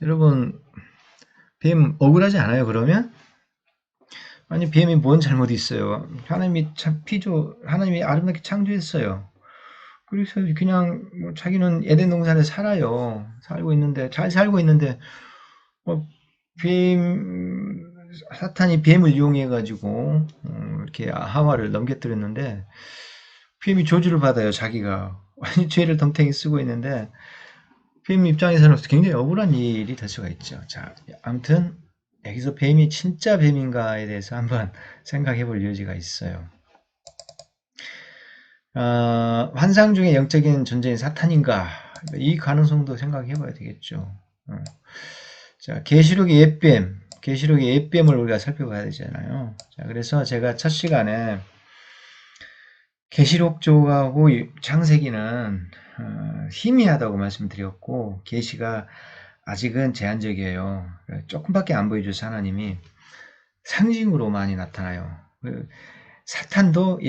여러분, 뱀 억울하지 않아요, 그러면? 아니, 뱀이 뭔 잘못이 있어요? 하나님이 아름답게 창조했어요. 그래서 그냥 뭐 자기는 에덴 동산에 잘 살고 있는데, 뭐 사탄이 뱀을 이용해 가지고 이렇게 하와를 넘겨뜨렸는데 뱀이 저주를 받아요. 자기가 완전 죄를 덤탱이 쓰고 있는데 뱀 입장에서는 굉장히 억울한 일이 될 수가 있죠. 자, 아무튼 여기서 뱀이 진짜 뱀인가에 대해서 한번 생각해 볼 여지가 있어요. 환상 중에 영적인 존재인 사탄인가? 이 가능성도 생각해 봐야 되겠죠. 자, 계시록의 옛뱀을 우리가 살펴봐야 되잖아요. 자, 그래서 제가 첫 시간에 계시록 쪽하고 창세기는 희미하다고 말씀드렸고 계시가 아직은 제한적이에요. 조금밖에 안 보여줘서 하나님이 상징으로 많이 나타나요. 사탄도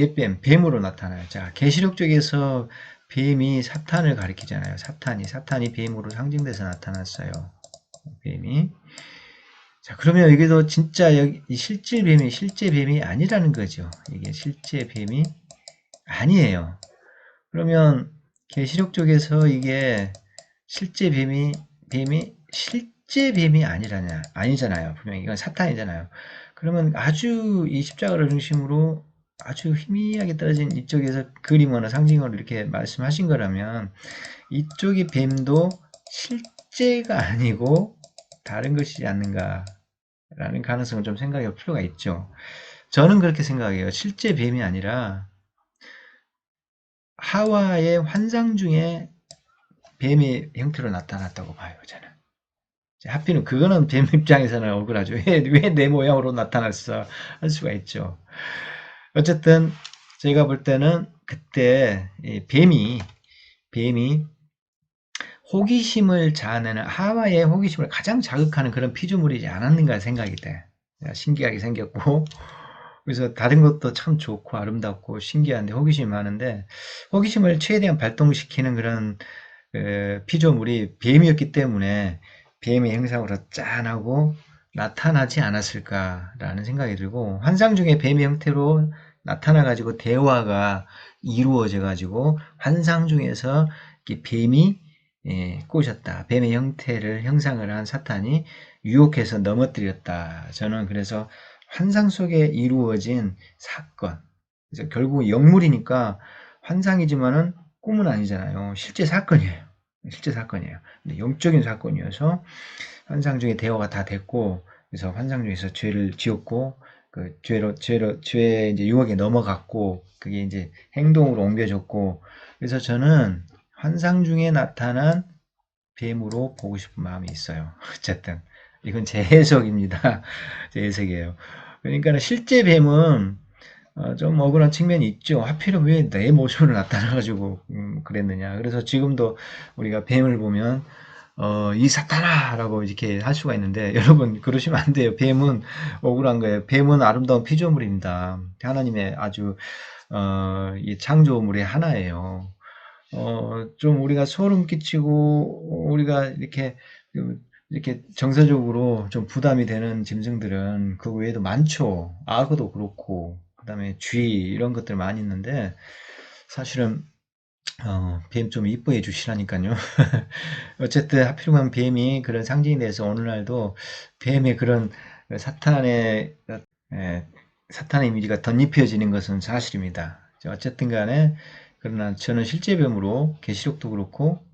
뱀으로 나타나요. 자, 계시록 쪽에서 뱀이 사탄을 가리키잖아요. 사탄이 뱀으로 상징돼서 나타났어요. 뱀이. 자, 그러면 여기도 진짜 실제 뱀이 아니라는 거죠. 이게 실제 뱀이 아니에요. 그러면 계시록 쪽에서 이게 실제 실제 뱀이 아니잖아요. 분명히 이건 사탄이잖아요. 그러면 아주 이 십자가를 중심으로 아주 희미하게 떨어진 이쪽에서 그림어나 상징어로 이렇게 말씀하신 거라면 이쪽의 뱀도 실제가 아니고 다른 것이지 않는가라는 가능성을 좀 생각해 볼 필요가 있죠. 저는 그렇게 생각해요. 실제 뱀이 아니라 하와의 환상 중에 뱀의 형태로 나타났다고 봐요, 저는. 하필은 그거는 뱀 입장에서는 억울하죠. 왜 내 모양으로 나타났어? 할 수가 있죠. 어쨌든 제가 볼 때는 그때 뱀이 호기심을 자아내는 하와의 호기심을 가장 자극하는 그런 피조물이지 않았는가 생각이 돼. 신기하게 생겼고 그래서 다른 것도 참 좋고 아름답고 신기한데 호기심이 많은데 호기심을 최대한 발동시키는 그런 피조물이 뱀이었기 때문에 뱀의 형상으로 짠하고 나타나지 않았을까라는 생각이 들고 환상 중에 뱀의 형태로 나타나가지고 대화가 이루어져가지고 환상 중에서 뱀이 꼬셨다. 뱀의 형상을 한 사탄이 유혹해서 넘어뜨렸다. 저는 그래서 환상 속에 이루어진 사건. 그래서 결국 영물이니까 환상이지만은 꿈은 아니잖아요. 실제 사건이에요. 근데 영적인 사건이어서 환상 중에 대화가 다 됐고, 그래서 환상 중에서 죄를 지었고, 그 죄의 이제 유혹에 넘어갔고, 그게 이제 행동으로 옮겨졌고, 그래서 저는 환상 중에 나타난 뱀으로 보고 싶은 마음이 있어요. 어쨌든 이건 제 해석입니다. 제 해석이에요. 그러니까 실제 뱀은 좀 억울한 측면이 있죠. 하필은 왜 내 모습으로 나타나가지고 그랬느냐. 그래서 지금도 우리가 뱀을 보면 이 사탄아라고 이렇게 할 수가 있는데 여러분 그러시면 안 돼요. 뱀은 억울한 거예요. 뱀은 아름다운 피조물입니다. 하나님의 아주 이 창조물의 하나예요. 좀 우리가 소름 끼치고 우리가 이렇게 정서적으로 좀 부담이 되는 짐승들은 그 외에도 많죠. 악어도 그렇고 그다음에 쥐 이런 것들 많이 있는데 사실은 뱀 좀 이뻐해 주시라니까요. 어쨌든 하필이면 뱀이 그런 상징이 돼서 오늘날도 뱀의 그런 사탄의 에, 사탄의 이미지가 덧입혀지는 것은 사실입니다. 어쨌든 간에 그러나 저는 실제 뱀으로 계시록도 그렇고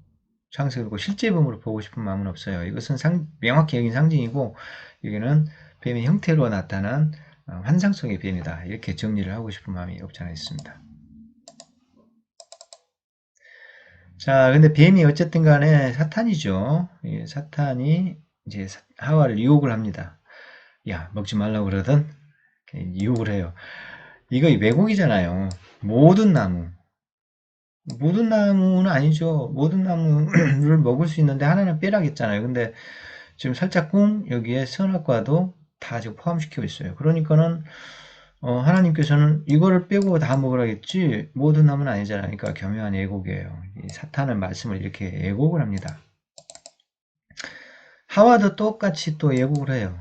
창세기 그렇고 실제 뱀으로 보고 싶은 마음은 없어요. 이것은 명확히 여긴 상징이고 여기는 뱀의 형태로 나타난 환상 속의 뱀이다. 이렇게 정리를 하고 싶은 마음이 없지 않아 있습니다. 자, 근데 뱀이 어쨌든 간에 사탄이죠. 사탄이 이제 하와를 유혹을 합니다. 야, 먹지 말라고 그러던 유혹을 해요. 이거 왜곡이잖아요. 모든 나무. 모든 나무는 아니죠. 모든 나무를 먹을 수 있는데 하나는 빼라겠잖아요. 근데 지금 살짝 여기에 선악과도 다 지금 포함시키고 있어요. 그러니까는 하나님께서는 이거를 빼고 다 먹으라겠지 모든 나무는 아니잖아요. 그러니까 교묘한 애곡이에요. 사탄은 말씀을 이렇게 애곡을 합니다. 하와도 똑같이 또 애곡을 해요.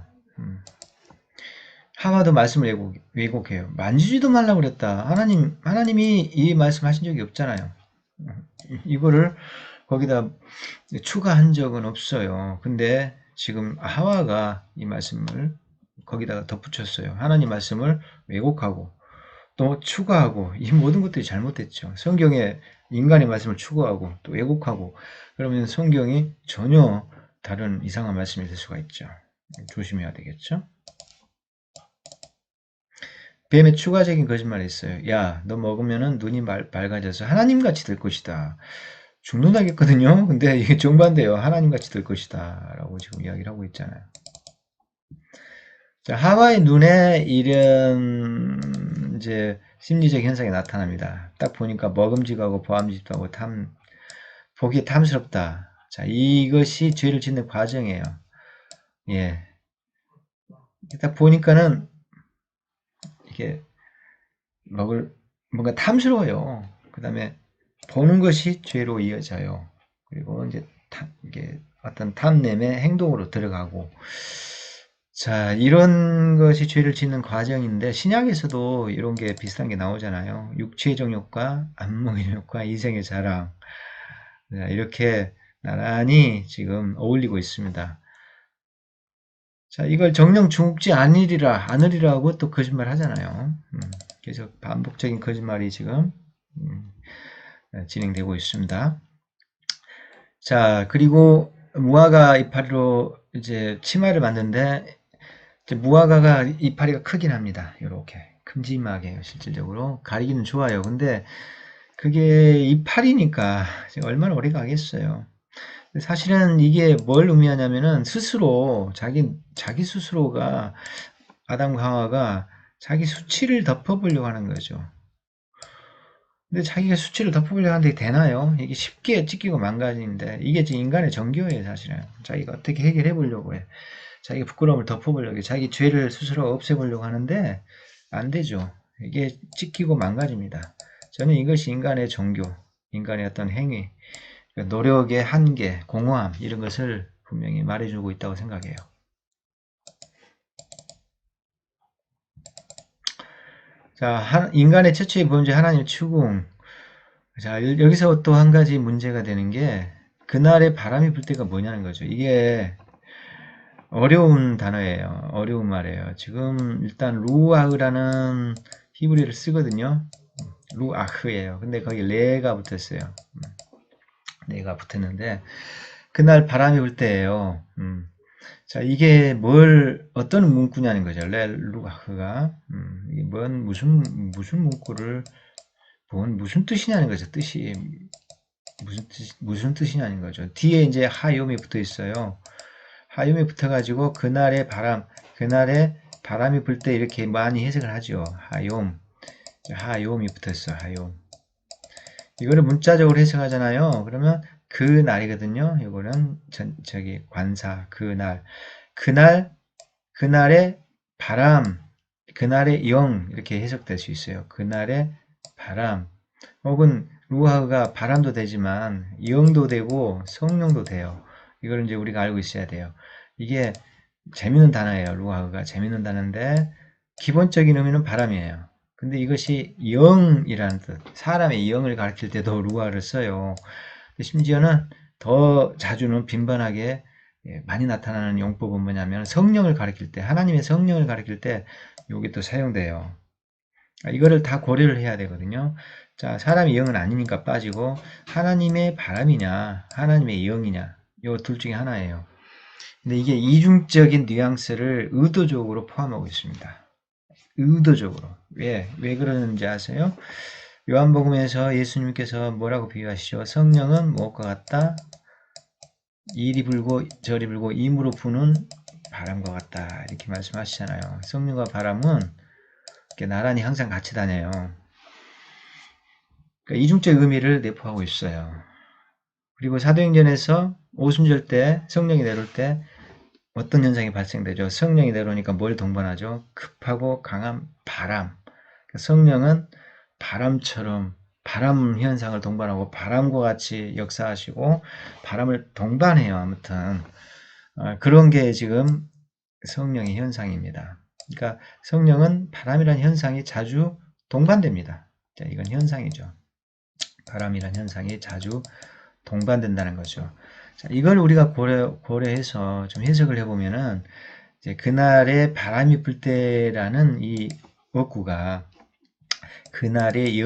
하와도 말씀을 왜곡해요. 만지지도 말라고 그랬다. 하나님이 이 말씀 하신 적이 없잖아요. 이거를 거기다 추가한 적은 없어요. 근데 지금 하와가 이 말씀을 거기다가 덧붙였어요. 하나님 말씀을 왜곡하고 또 추가하고 이 모든 것들이 잘못됐죠. 성경에 인간의 말씀을 추구하고 또 왜곡하고 그러면 성경이 전혀 다른 이상한 말씀이 될 수가 있죠. 조심해야 되겠죠. 뱀의 추가적인 거짓말이 있어요. 야, 너 먹으면은 눈이 밝아져서 하나님같이 될 것이다. 죽는다겠거든요. 근데 이게 정반대요. 하나님같이 될 것이다. 라고 지금 이야기를 하고 있잖아요. 자, 하와의 눈에 이런 이제 심리적 현상이 나타납니다. 딱 보니까 먹음직하고 보암직하고 보기에 탐스럽다. 자, 이것이 죄를 짓는 과정이에요. 예. 딱 보니까는 이게 뭔가 탐스러워요. 그 다음에 보는 것이 죄로 이어져요. 그리고 이제 이게 어떤 탐냄의 행동으로 들어가고 자, 이런 것이 죄를 짓는 과정인데 신약에서도 이런 게 비슷한 게 나오잖아요. 육체의 정욕과 안목의 정욕과 이생의 자랑 이렇게 나란히 지금 어울리고 있습니다. 자, 이걸 정령 죽지 않으리라고 또 거짓말 하잖아요. 계속 반복적인 거짓말이 지금 진행되고 있습니다. 자, 그리고 무화과 이파리로 이제 치마를 만드는데 무화과가 이파리가 크긴 합니다. 이렇게 큼지막해요. 실질적으로 가리기는 좋아요. 근데 그게 이파리니까 얼마나 오래 가겠어요. 사실은 이게 뭘 의미하냐면은 스스로 자기 스스로가 아담과 하와가 자기 수치를 덮어보려고 하는 거죠. 근데 자기가 수치를 덮어보려고 하는데 되나요? 이게 쉽게 찢기고 망가지는데 이게 지금 인간의 정교예요, 사실은. 자기가 어떻게 해결해 보려고 해. 자기가 부끄러움을 덮어보려고 해. 자기 죄를 스스로 없애보려고 하는데 안 되죠. 이게 찢기고 망가집니다. 저는 이것이 인간의 정교, 인간의 어떤 행위, 노력의 한계, 공허함 이런 것을 분명히 말해주고 있다고 생각해요. 자, 인간의 최초의 범죄 하나님 추궁. 자, 여기서 또 한 가지 문제가 되는 게 그날의 바람이 불 때가 뭐냐는 거죠. 이게 어려운 단어예요. 어려운 말이에요. 지금 일단 루아흐라는 히브리를 쓰거든요. 루아흐예요. 근데 거기 레가 붙었어요. 레가 붙었는데 그날 바람이 불 때예요. 자, 이게 어떤 문구냐는 거죠. 레 루아흐가 이게 무슨 문구를 무슨 뜻이냐는 거죠. 뜻이 무슨 뜻이냐는 거죠. 뒤에 이제 하욤이 붙어 있어요. 하욤이 붙어가지고 그날에 바람이 불 때 이렇게 많이 해석을 하죠. 하욤이 붙었어. 하욤. 이거를 문자적으로 해석하잖아요. 그러면 그 날이거든요. 이거는 저기 관사 그날의 바람, 그날의 영 이렇게 해석될 수 있어요. 그날의 바람 혹은 루아흐가 바람도 되지만 영도 되고 성령도 돼요. 이걸 이제 우리가 알고 있어야 돼요. 이게 재밌는 단어예요. 루아흐가 재밌는 단어인데 기본적인 의미는 바람이에요. 근데 이것이 영이라는 뜻, 사람의 영을 가리킬 때도 루아를 써요. 심지어는 더 자주는 빈번하게 많이 나타나는 용법은 뭐냐면 성령을 가리킬 때, 하나님의 성령을 가리킬 때 여기 또 사용돼요. 이거를 다 고려를 해야 되거든요. 자, 사람의 영은 아니니까 빠지고 하나님의 바람이냐, 하나님의 영이냐, 요 둘 중에 하나예요. 근데 이게 이중적인 뉘앙스를 의도적으로 포함하고 있습니다. 의도적으로. 왜 그러는지 아세요? 요한복음에서 예수님께서 뭐라고 비유하시죠? 성령은 무엇과 같다? 이리 불고 저리 불고 임으로 부는 바람과 같다. 이렇게 말씀하시잖아요. 성령과 바람은 이렇게 나란히 항상 같이 다녀요. 그러니까 이중적 의미를 내포하고 있어요. 그리고 사도행전에서 오순절 때 성령이 내려올 때 어떤 현상이 발생되죠? 성령이 내려오니까 뭘 동반하죠? 급하고 강한 바람. 그러니까 성령은 바람처럼 바람 현상을 동반하고 바람과 같이 역사하시고 바람을 동반해요. 아무튼 그런 게 지금 성령의 현상입니다. 그러니까 성령은 바람이라는 현상이 자주 동반됩니다. 자, 이건 현상이죠. 바람이라는 현상이 자주 동반된다는 거죠. 자, 이걸 우리가 고려해서 좀 해석을 해보면은 이제 그날의 바람이 불 때라는 이 어구가 그날의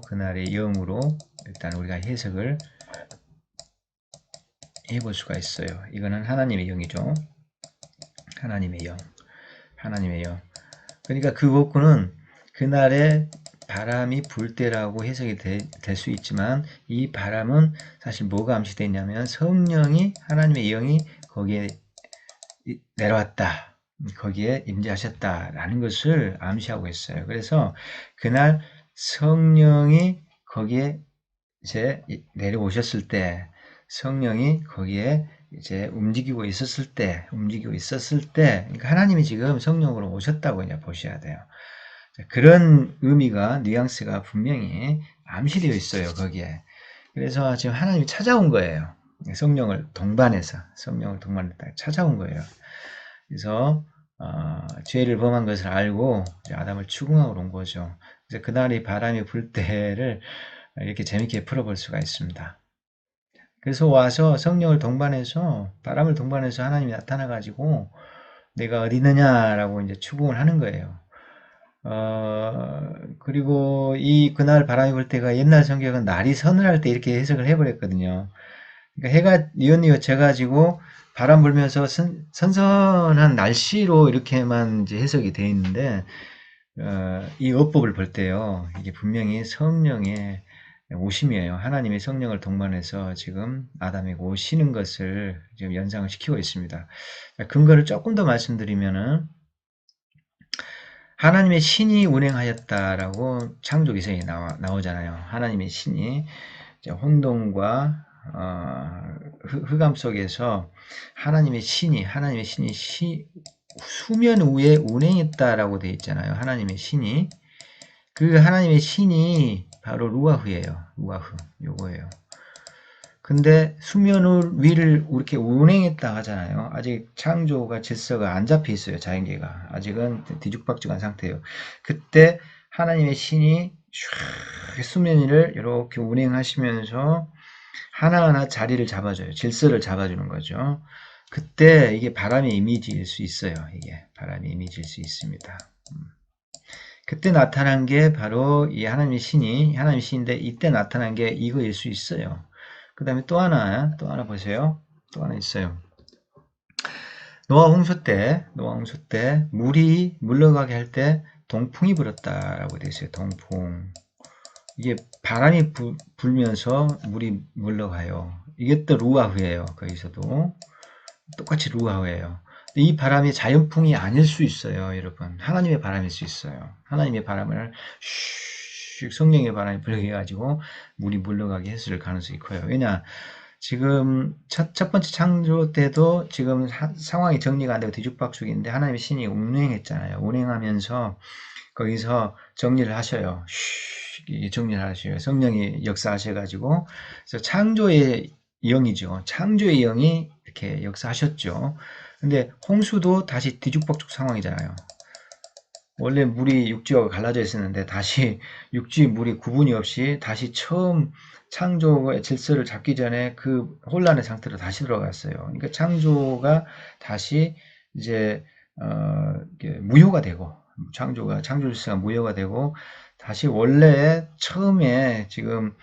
그날의 영으로 일단 우리가 해석을 해볼 수가 있어요. 이거는 하나님의 영이죠. 하나님의 영. 하나님의 영. 그러니까 그 어구는 그날의 바람이 불 때라고 해석이 될 수 있지만 이 바람은 사실 뭐가 암시되어 있냐면 성령이 하나님의 영이 거기에 내려왔다. 거기에 임재하셨다라는 것을 암시하고 있어요. 그래서 그날 성령이 거기에 이제 내려오셨을 때 성령이 거기에 이제 움직이고 있었을 때 그러니까 하나님이 지금 성령으로 오셨다고 이제 보셔야 돼요. 그런 의미가 뉘앙스가 분명히 암시되어 있어요. 거기에. 그래서 지금 하나님이 찾아온 거예요. 성령을 동반해서 찾아온 거예요. 그래서 죄를 범한 것을 알고 아담을 추궁하러 온 거죠. 그래서 그날이 바람이 불 때를 이렇게 재밌게 풀어볼 수가 있습니다. 그래서 와서 성령을 동반해서 바람을 동반해서 하나님이 나타나 가지고 내가 어디 있느냐라고 이제 추궁을 하는 거예요. 그리고 그날 바람이 불 때가 옛날 성경은 날이 서늘할 때 이렇게 해석을 해버렸거든요. 그러니까 해가 뉘엿뉘엿 져가지고 바람 불면서 선선한 날씨로 이렇게만 이제 해석이 되어 있는데, 이 어법을 볼 때요, 이게 분명히 성령의 오심이에요. 하나님의 성령을 동반해서 지금 아담에게 오시는 것을 지금 연상을 시키고 있습니다. 근거를 조금 더 말씀드리면은, 하나님의 신이 운행하였다라고 창조기서에 나오잖아요. 하나님의 신이 혼돈과 흑암 속에서 하나님의 신이 수면 위에 운행했다라고 되어 있잖아요. 하나님의 신이 그 하나님의 신이 바로 루아흐예요. 루아흐 요거예요. 근데 수면 위를 이렇게 운행했다 하잖아요. 아직 창조가 질서가 안 잡혀 있어요. 자연계가 아직은 뒤죽박죽한 상태예요. 그때 하나님의 신이 수면 위를 이렇게 운행하시면서 하나하나 자리를 잡아줘요. 질서를 잡아주는 거죠. 그때 이게 바람의 이미지일 수 있어요. 이게 바람의 이미지일 수 있습니다. 그때 나타난 게 바로 이 하나님의 신인데 이때 나타난 게 이거일 수 있어요. 그 다음에 또 하나 보세요. 또 하나 있어요. 노아 홍수 때 물이 물러가게 할 때 동풍이 불었다라고 되어 있어요. 동풍. 이게 바람이 불면서 물이 물러가요. 이게 또 루아흐예요. 거기서도 똑같이 루아흐예요. 이 바람이 자연풍이 아닐 수 있어요, 여러분. 하나님의 바람일 수 있어요. 하나님의 바람을 성령의 바람이 불게 해가지고 물이 물러가게 했을 가능성이 커요. 왜냐, 지금 첫 번째 창조 때도 지금 상황이 정리가 안 되고 뒤죽박죽인데 하나님의 신이 운행했잖아요. 운행하면서 거기서 정리를 하셔요. 정리를 하셔요. 성령이 역사하셔가지고 그래서 창조의 영이죠. 창조의 영이 이렇게 역사하셨죠. 근데 홍수도 다시 뒤죽박죽 상황이잖아요. 원래 물이 육지와 갈라져 있었는데 다시 육지 물이 구분이 없이 다시 처음 창조의 질서를 잡기 전에 그 혼란의 상태로 다시 들어갔어요. 그러니까 창조가 다시 이제 이게 무효가 되고 창조 질서가 무효가 되고 다시 원래 처음에 지금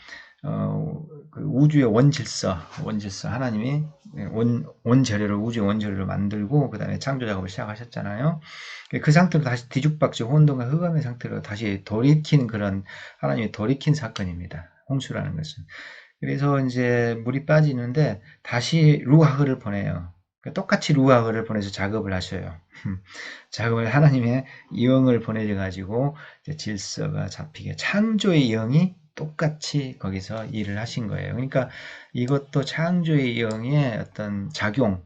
그 우주의 원질서 하나님이 원재료를 우주의 원재료를 만들고 그 다음에 창조 작업을 시작하셨잖아요. 그 상태로 다시 뒤죽박죽 혼돈과 흑암의 상태로 다시 돌이킨 그런 하나님이 돌이킨 사건입니다. 홍수라는 것은. 그래서 이제 물이 빠지는데 다시 루아흐를 보내요. 그러니까 똑같이 루아흐를 보내서 작업을 하셔요. 작업을 하나님의 영을 보내줘 가지고 질서가 잡히게 창조의 영이 똑같이 거기서 일을 하신 거예요. 그러니까 이것도 창조의 영의 어떤 작용,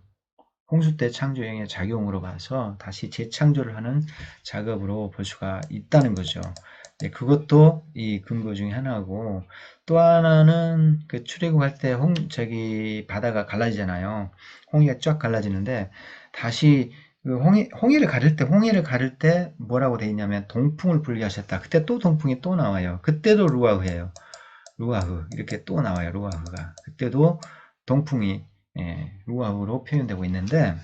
홍수 때 창조형의 작용으로 봐서 다시 재창조를 하는 작업으로 볼 수가 있다는 거죠. 네, 그것도 이 근거 중에 하나고, 또 하나는 그 출애굽할 때 바다가 갈라지잖아요. 홍해가 쫙 갈라지는데 다시 그 홍해를 가를 때 뭐라고 돼 있냐면 동풍을 불게 하셨다. 그때 또 동풍이 또 나와요. 그때도 루아흐예요. 루아흐 이렇게 또 나와요. 루아흐가 그때도 동풍이 루아흐로 표현되고 있는데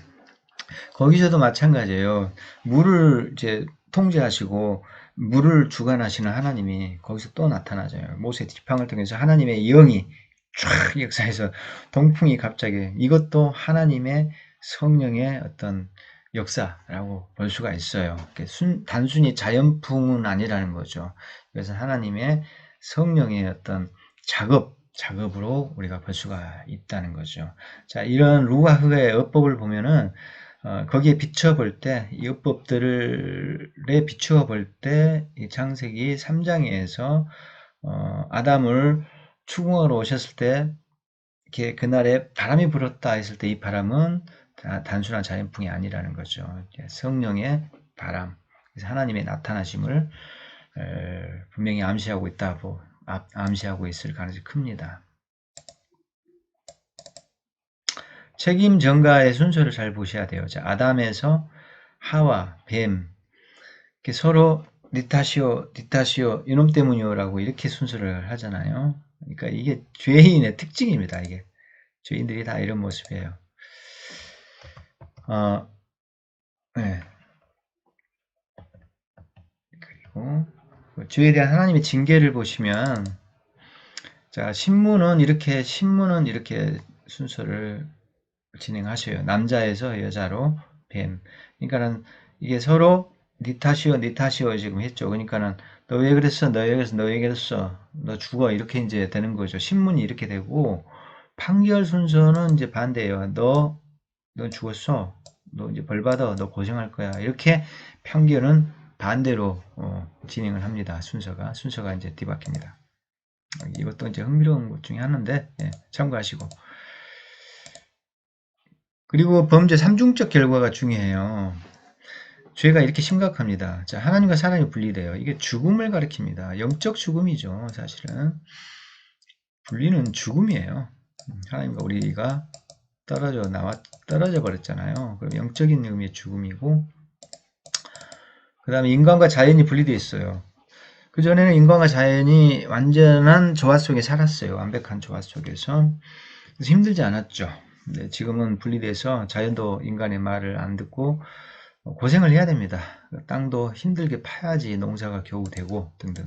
거기서도 마찬가지예요. 물을 이제 통제하시고 물을 주관하시는 하나님이 거기서 또 나타나져요. 모세 지팡을 통해서 하나님의 영이 쫙 역사해서 동풍이 갑자기 이것도 하나님의 성령의 어떤 역사라고 볼 수가 있어요. 단순히 자연풍은 아니라는 거죠. 그래서 하나님의 성령의 어떤 작업으로 우리가 볼 수가 있다는 거죠. 자, 이런 루아흐의 어법을 보면은 거기에 비춰볼 때, 이 율법들에 비추어 볼 때, 이 창세기 3장에서, 아담을 추궁하러 오셨을 때, 이렇게 그날에 바람이 불었다 했을 때 이 바람은 단순한 자연풍이 아니라는 거죠. 성령의 바람. 그래서 하나님의 나타나심을 분명히 암시하고 있을 가능성이 큽니다. 책임 전가의 순서를 잘 보셔야 돼요. 자, 아담에서 하와, 뱀, 서로 니 탓이요, 이놈 때문이요라고 이렇게 순서를 하잖아요. 그러니까 이게 죄인의 특징입니다. 이게 죄인들이 다 이런 모습이에요. 네. 그리고 죄에 대한 하나님의 징계를 보시면, 자, 신문은 이렇게 순서를 진행하셔요. 남자에서 여자로 뱀. 그러니까는 이게 서로 니 탓이요 지금 했죠. 그러니까는 너 왜 그랬어? 너 왜 그랬어? 너 왜 그랬어? 너 죽어. 이렇게 이제 되는 거죠. 신문이 이렇게 되고 판결 순서는 이제 반대예요. 너 죽었어. 너 이제 벌 받아. 너 고생할 거야. 이렇게 판결은 반대로 진행을 합니다. 순서가 이제 뒤바뀝니다. 이것도 이제 흥미로운 것 중에 하나인데 참고하시고. 그리고 범죄 삼중적 결과가 중요해요. 죄가 이렇게 심각합니다. 자, 하나님과 사람이 분리돼요. 이게 죽음을 가리킵니다. 영적 죽음이죠, 사실은. 분리는 죽음이에요. 하나님과 우리가 떨어져 버렸잖아요. 그럼 영적인 의미의 죽음이고, 그 다음에 인간과 자연이 분리되어 있어요. 그전에는 인간과 자연이 완전한 조화 속에 살았어요. 완벽한 조화 속에서. 그래서 힘들지 않았죠. 근데 지금은 분리돼서 자연도 인간의 말을 안 듣고 고생을 해야 됩니다. 땅도 힘들게 파야지 농사가 겨우 되고 등등.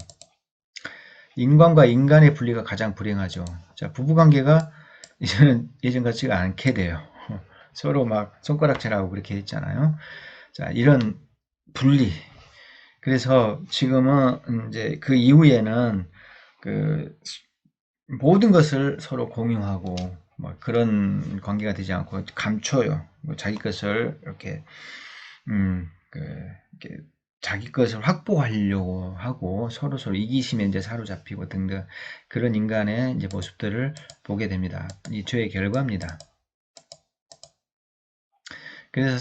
인간과 인간의 분리가 가장 불행하죠. 자, 부부관계가 이제는 예전 같지가 않게 돼요. 서로 막 손가락질하고 그렇게 했잖아요. 자, 이런 분리. 그래서 지금은 이제 그 이후에는 그 모든 것을 서로 공유하고 뭐 그런 관계가 되지 않고 감춰요. 뭐 자기 것을 이렇게 이렇게 자기 것을 확보하려고 하고 서로 이기심에 이제 사로잡히고 등등 그런 인간의 이제 모습들을 보게 됩니다. 이 죄의 결과입니다. 그래서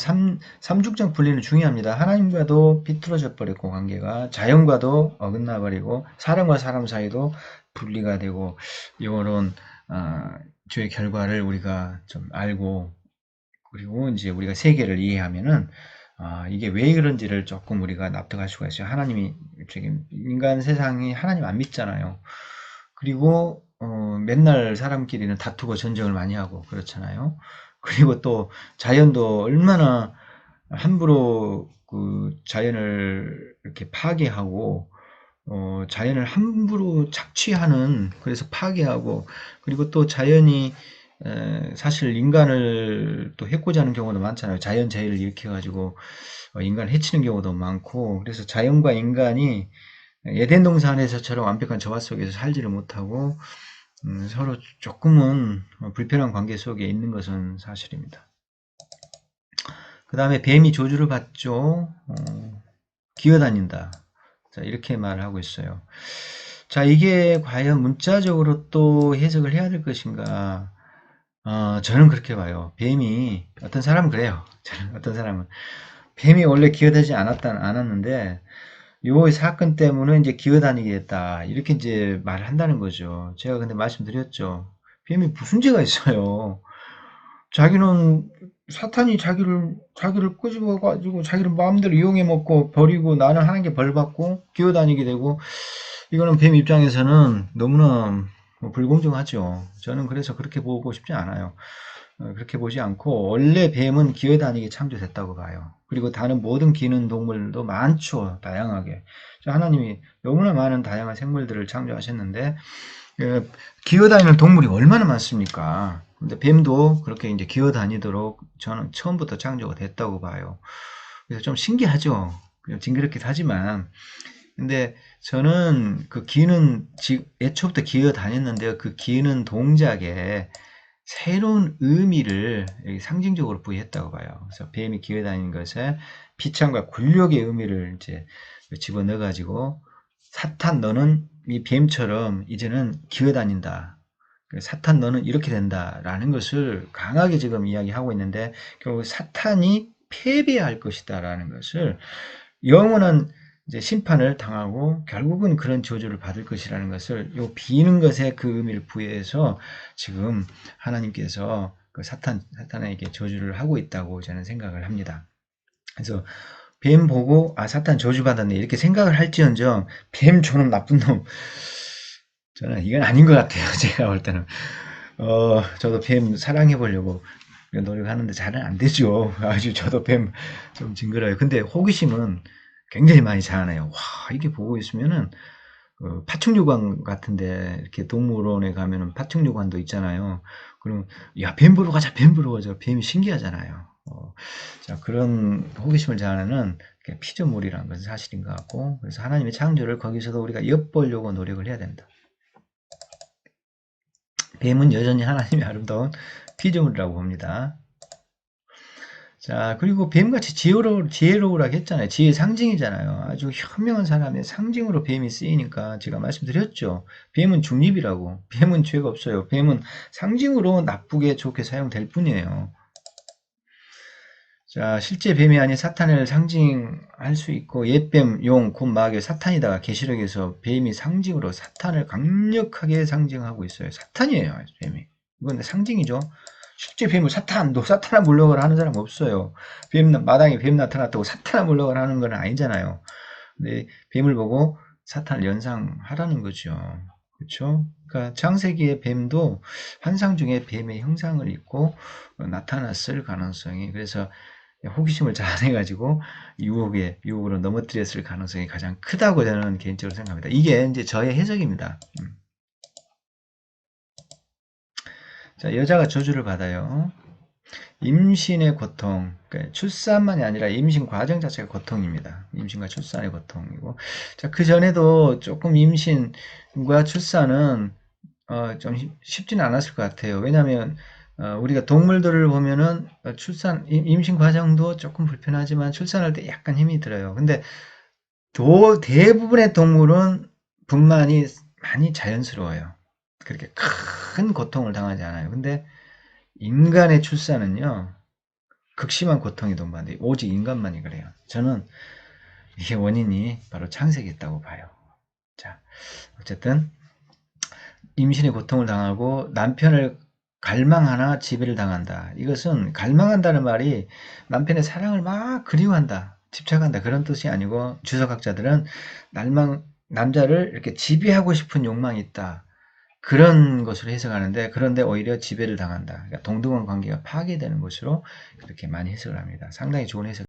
삼중적 분리는 중요합니다. 하나님과도 비틀어져 버렸고 관계가 자연과도 어긋나 버리고 사람과 사람 사이도 분리가 되고 이런 죄의 결과를 우리가 좀 알고 그리고 이제 우리가 세계를 이해하면은 이게 왜 그런지를 조금 우리가 납득할 수가 있어요. 하나님이 지금 인간 세상이 하나님 안 믿잖아요. 그리고 맨날 사람끼리는 다투고 전쟁을 많이 하고 그렇잖아요. 그리고 또 자연도 얼마나 함부로 그 자연을 이렇게 파괴하고 자연을 함부로 착취하는, 그래서 파괴하고, 그리고 또 자연이 사실 인간을 또 해코지 하는 경우도 많잖아요. 자연재해를 일으켜가지고 인간을 해치는 경우도 많고, 그래서 자연과 인간이 에덴 동산에서처럼 완벽한 조화 속에서 살지를 못하고 서로 조금은 불편한 관계 속에 있는 것은 사실입니다. 그 다음에 뱀이 저주를 받죠. 기어다닌다. 자, 이렇게 말을 하고 있어요. 자, 이게 과연 문자적으로 또 해석을 해야 될 것인가? 저는 그렇게 봐요. 뱀이, 어떤 사람은 그래요. 어떤 사람은. 뱀이 원래 기어다니지 않았는데, 요 사건 때문에 이제 기어다니게 됐다. 이렇게 이제 말을 한다는 거죠. 제가 근데 말씀드렸죠. 뱀이 무슨 죄가 있어요. 자기는 사탄이 자기를 끄집어 가지고 자기를 마음대로 이용해 먹고 버리고 나는 하는 게 벌 받고 기어다니게 되고, 이거는 뱀 입장에서는 너무나 불공정하죠. 저는 그래서 그렇게 보고 싶지 않아요. 그렇게 보지 않고 원래 뱀은 기어다니게 창조됐다고 봐요. 그리고 다른 모든 기는 동물도 많죠. 다양하게. 하나님이 너무나 많은 다양한 생물들을 창조하셨는데 기어다니는 동물이 얼마나 많습니까? 근데 뱀도 그렇게 이제 기어다니도록 저는 처음부터 창조가 됐다고 봐요. 그래서 좀 신기하죠. 징그럽기도 하지만. 근데 저는 그 기는 애초부터 기어다녔는데요. 그 기는 동작에 새로운 의미를 상징적으로 부여했다고 봐요. 그래서 뱀이 기어다니는 것에 비참과 굴욕의 의미를 이제 집어넣어가지고, 사탄 너는 이 뱀처럼 이제는 기어다닌다. 사탄 너는 이렇게 된다라는 것을 강하게 지금 이야기하고 있는데, 결국 사탄이 패배할 것이다라는 것을, 영원한 이제 심판을 당하고 결국은 그런 저주를 받을 것이라는 것을 요 비는 것에 그 의미를 부여해서 지금 하나님께서 그 사탄에게 저주를 하고 있다고 저는 생각을 합니다. 그래서 뱀 보고 사탄 저주 받았네 이렇게 생각을 할지언정, 뱀 저놈 나쁜 놈, 저는 이건 아닌 것 같아요. 제가 볼 때는 저도 뱀 사랑해 보려고 노력하는데 잘은 안 되죠. 아주 저도 뱀 좀 징그러요. 근데 호기심은 굉장히 많이 자라나요. 와, 이게 보고 있으면은 파충류관 같은데 이렇게 동물원에 가면은 파충류관도 있잖아요. 그러면 야, 뱀 보러 가자, 뱀 보러 가자. 뱀이 신기하잖아요. 자, 그런 호기심을 자아내는 피조물이라는 것은 사실인 것 같고, 그래서 하나님의 창조를 거기서도 우리가 엿보려고 노력을 해야 된다. 뱀은 여전히 하나님의 아름다운 피조물이라고 봅니다. 자, 그리고 뱀같이 지혜로우라고 했잖아요. 지혜의 상징이잖아요. 아주 현명한 사람의 상징으로 뱀이 쓰이니까 제가 말씀드렸죠. 뱀은 중립이라고. 뱀은 죄가 없어요. 뱀은 상징으로 나쁘게 좋게 사용될 뿐이에요. 자, 실제 뱀이 아닌 사탄을 상징할 수 있고, 옛뱀, 용, 곰, 마귀, 사탄이다가 계시록에서 뱀이 상징으로 사탄을 강력하게 상징하고 있어요. 사탄이에요, 뱀이. 이건 상징이죠. 실제 뱀은 너 사탄아 물러가라 하는 사람 없어요. 마당에 뱀 나타났다고 사탄아 물러가라 하는 건 아니잖아요. 근데 뱀을 보고 사탄을 연상하라는 거죠. 그렇죠? 그러니까 창세기의 뱀도 환상 중에 뱀의 형상을 입고 나타났을 가능성이, 그래서 호기심을 자아내가지고 유혹으로 넘어뜨렸을 가능성이 가장 크다고 저는 개인적으로 생각합니다. 이게 이제 저의 해석입니다. 자, 여자가 저주를 받아요. 임신의 고통, 그러니까 출산만이 아니라 임신 과정 자체가 고통입니다. 임신과 출산의 고통이고, 자, 그 전에도 조금 임신과 출산은 좀 쉽지는 않았을 것 같아요. 왜냐하면 우리가 동물들을 보면은 임신 과정도 조금 불편하지만 출산할 때 약간 힘이 들어요. 근데 대부분의 동물은 분만이 많이 자연스러워요. 그렇게 큰 고통을 당하지 않아요. 근데 인간의 출산은요, 극심한 고통이 동반돼요. 오직 인간만이 그래요. 저는 이게 원인이 바로 창세기 있다고 봐요. 자, 어쨌든 임신의 고통을 당하고 남편을 갈망하나 지배를 당한다. 이것은 갈망한다는 말이 남편의 사랑을 막 그리워한다, 집착한다 그런 뜻이 아니고 주석학자들은 남자를 이렇게 지배하고 싶은 욕망이 있다. 그런 것으로 해석하는데 그런데 오히려 지배를 당한다. 그러니까 동등한 관계가 파괴되는 것으로 그렇게 많이 해석을 합니다. 상당히 좋은 해석.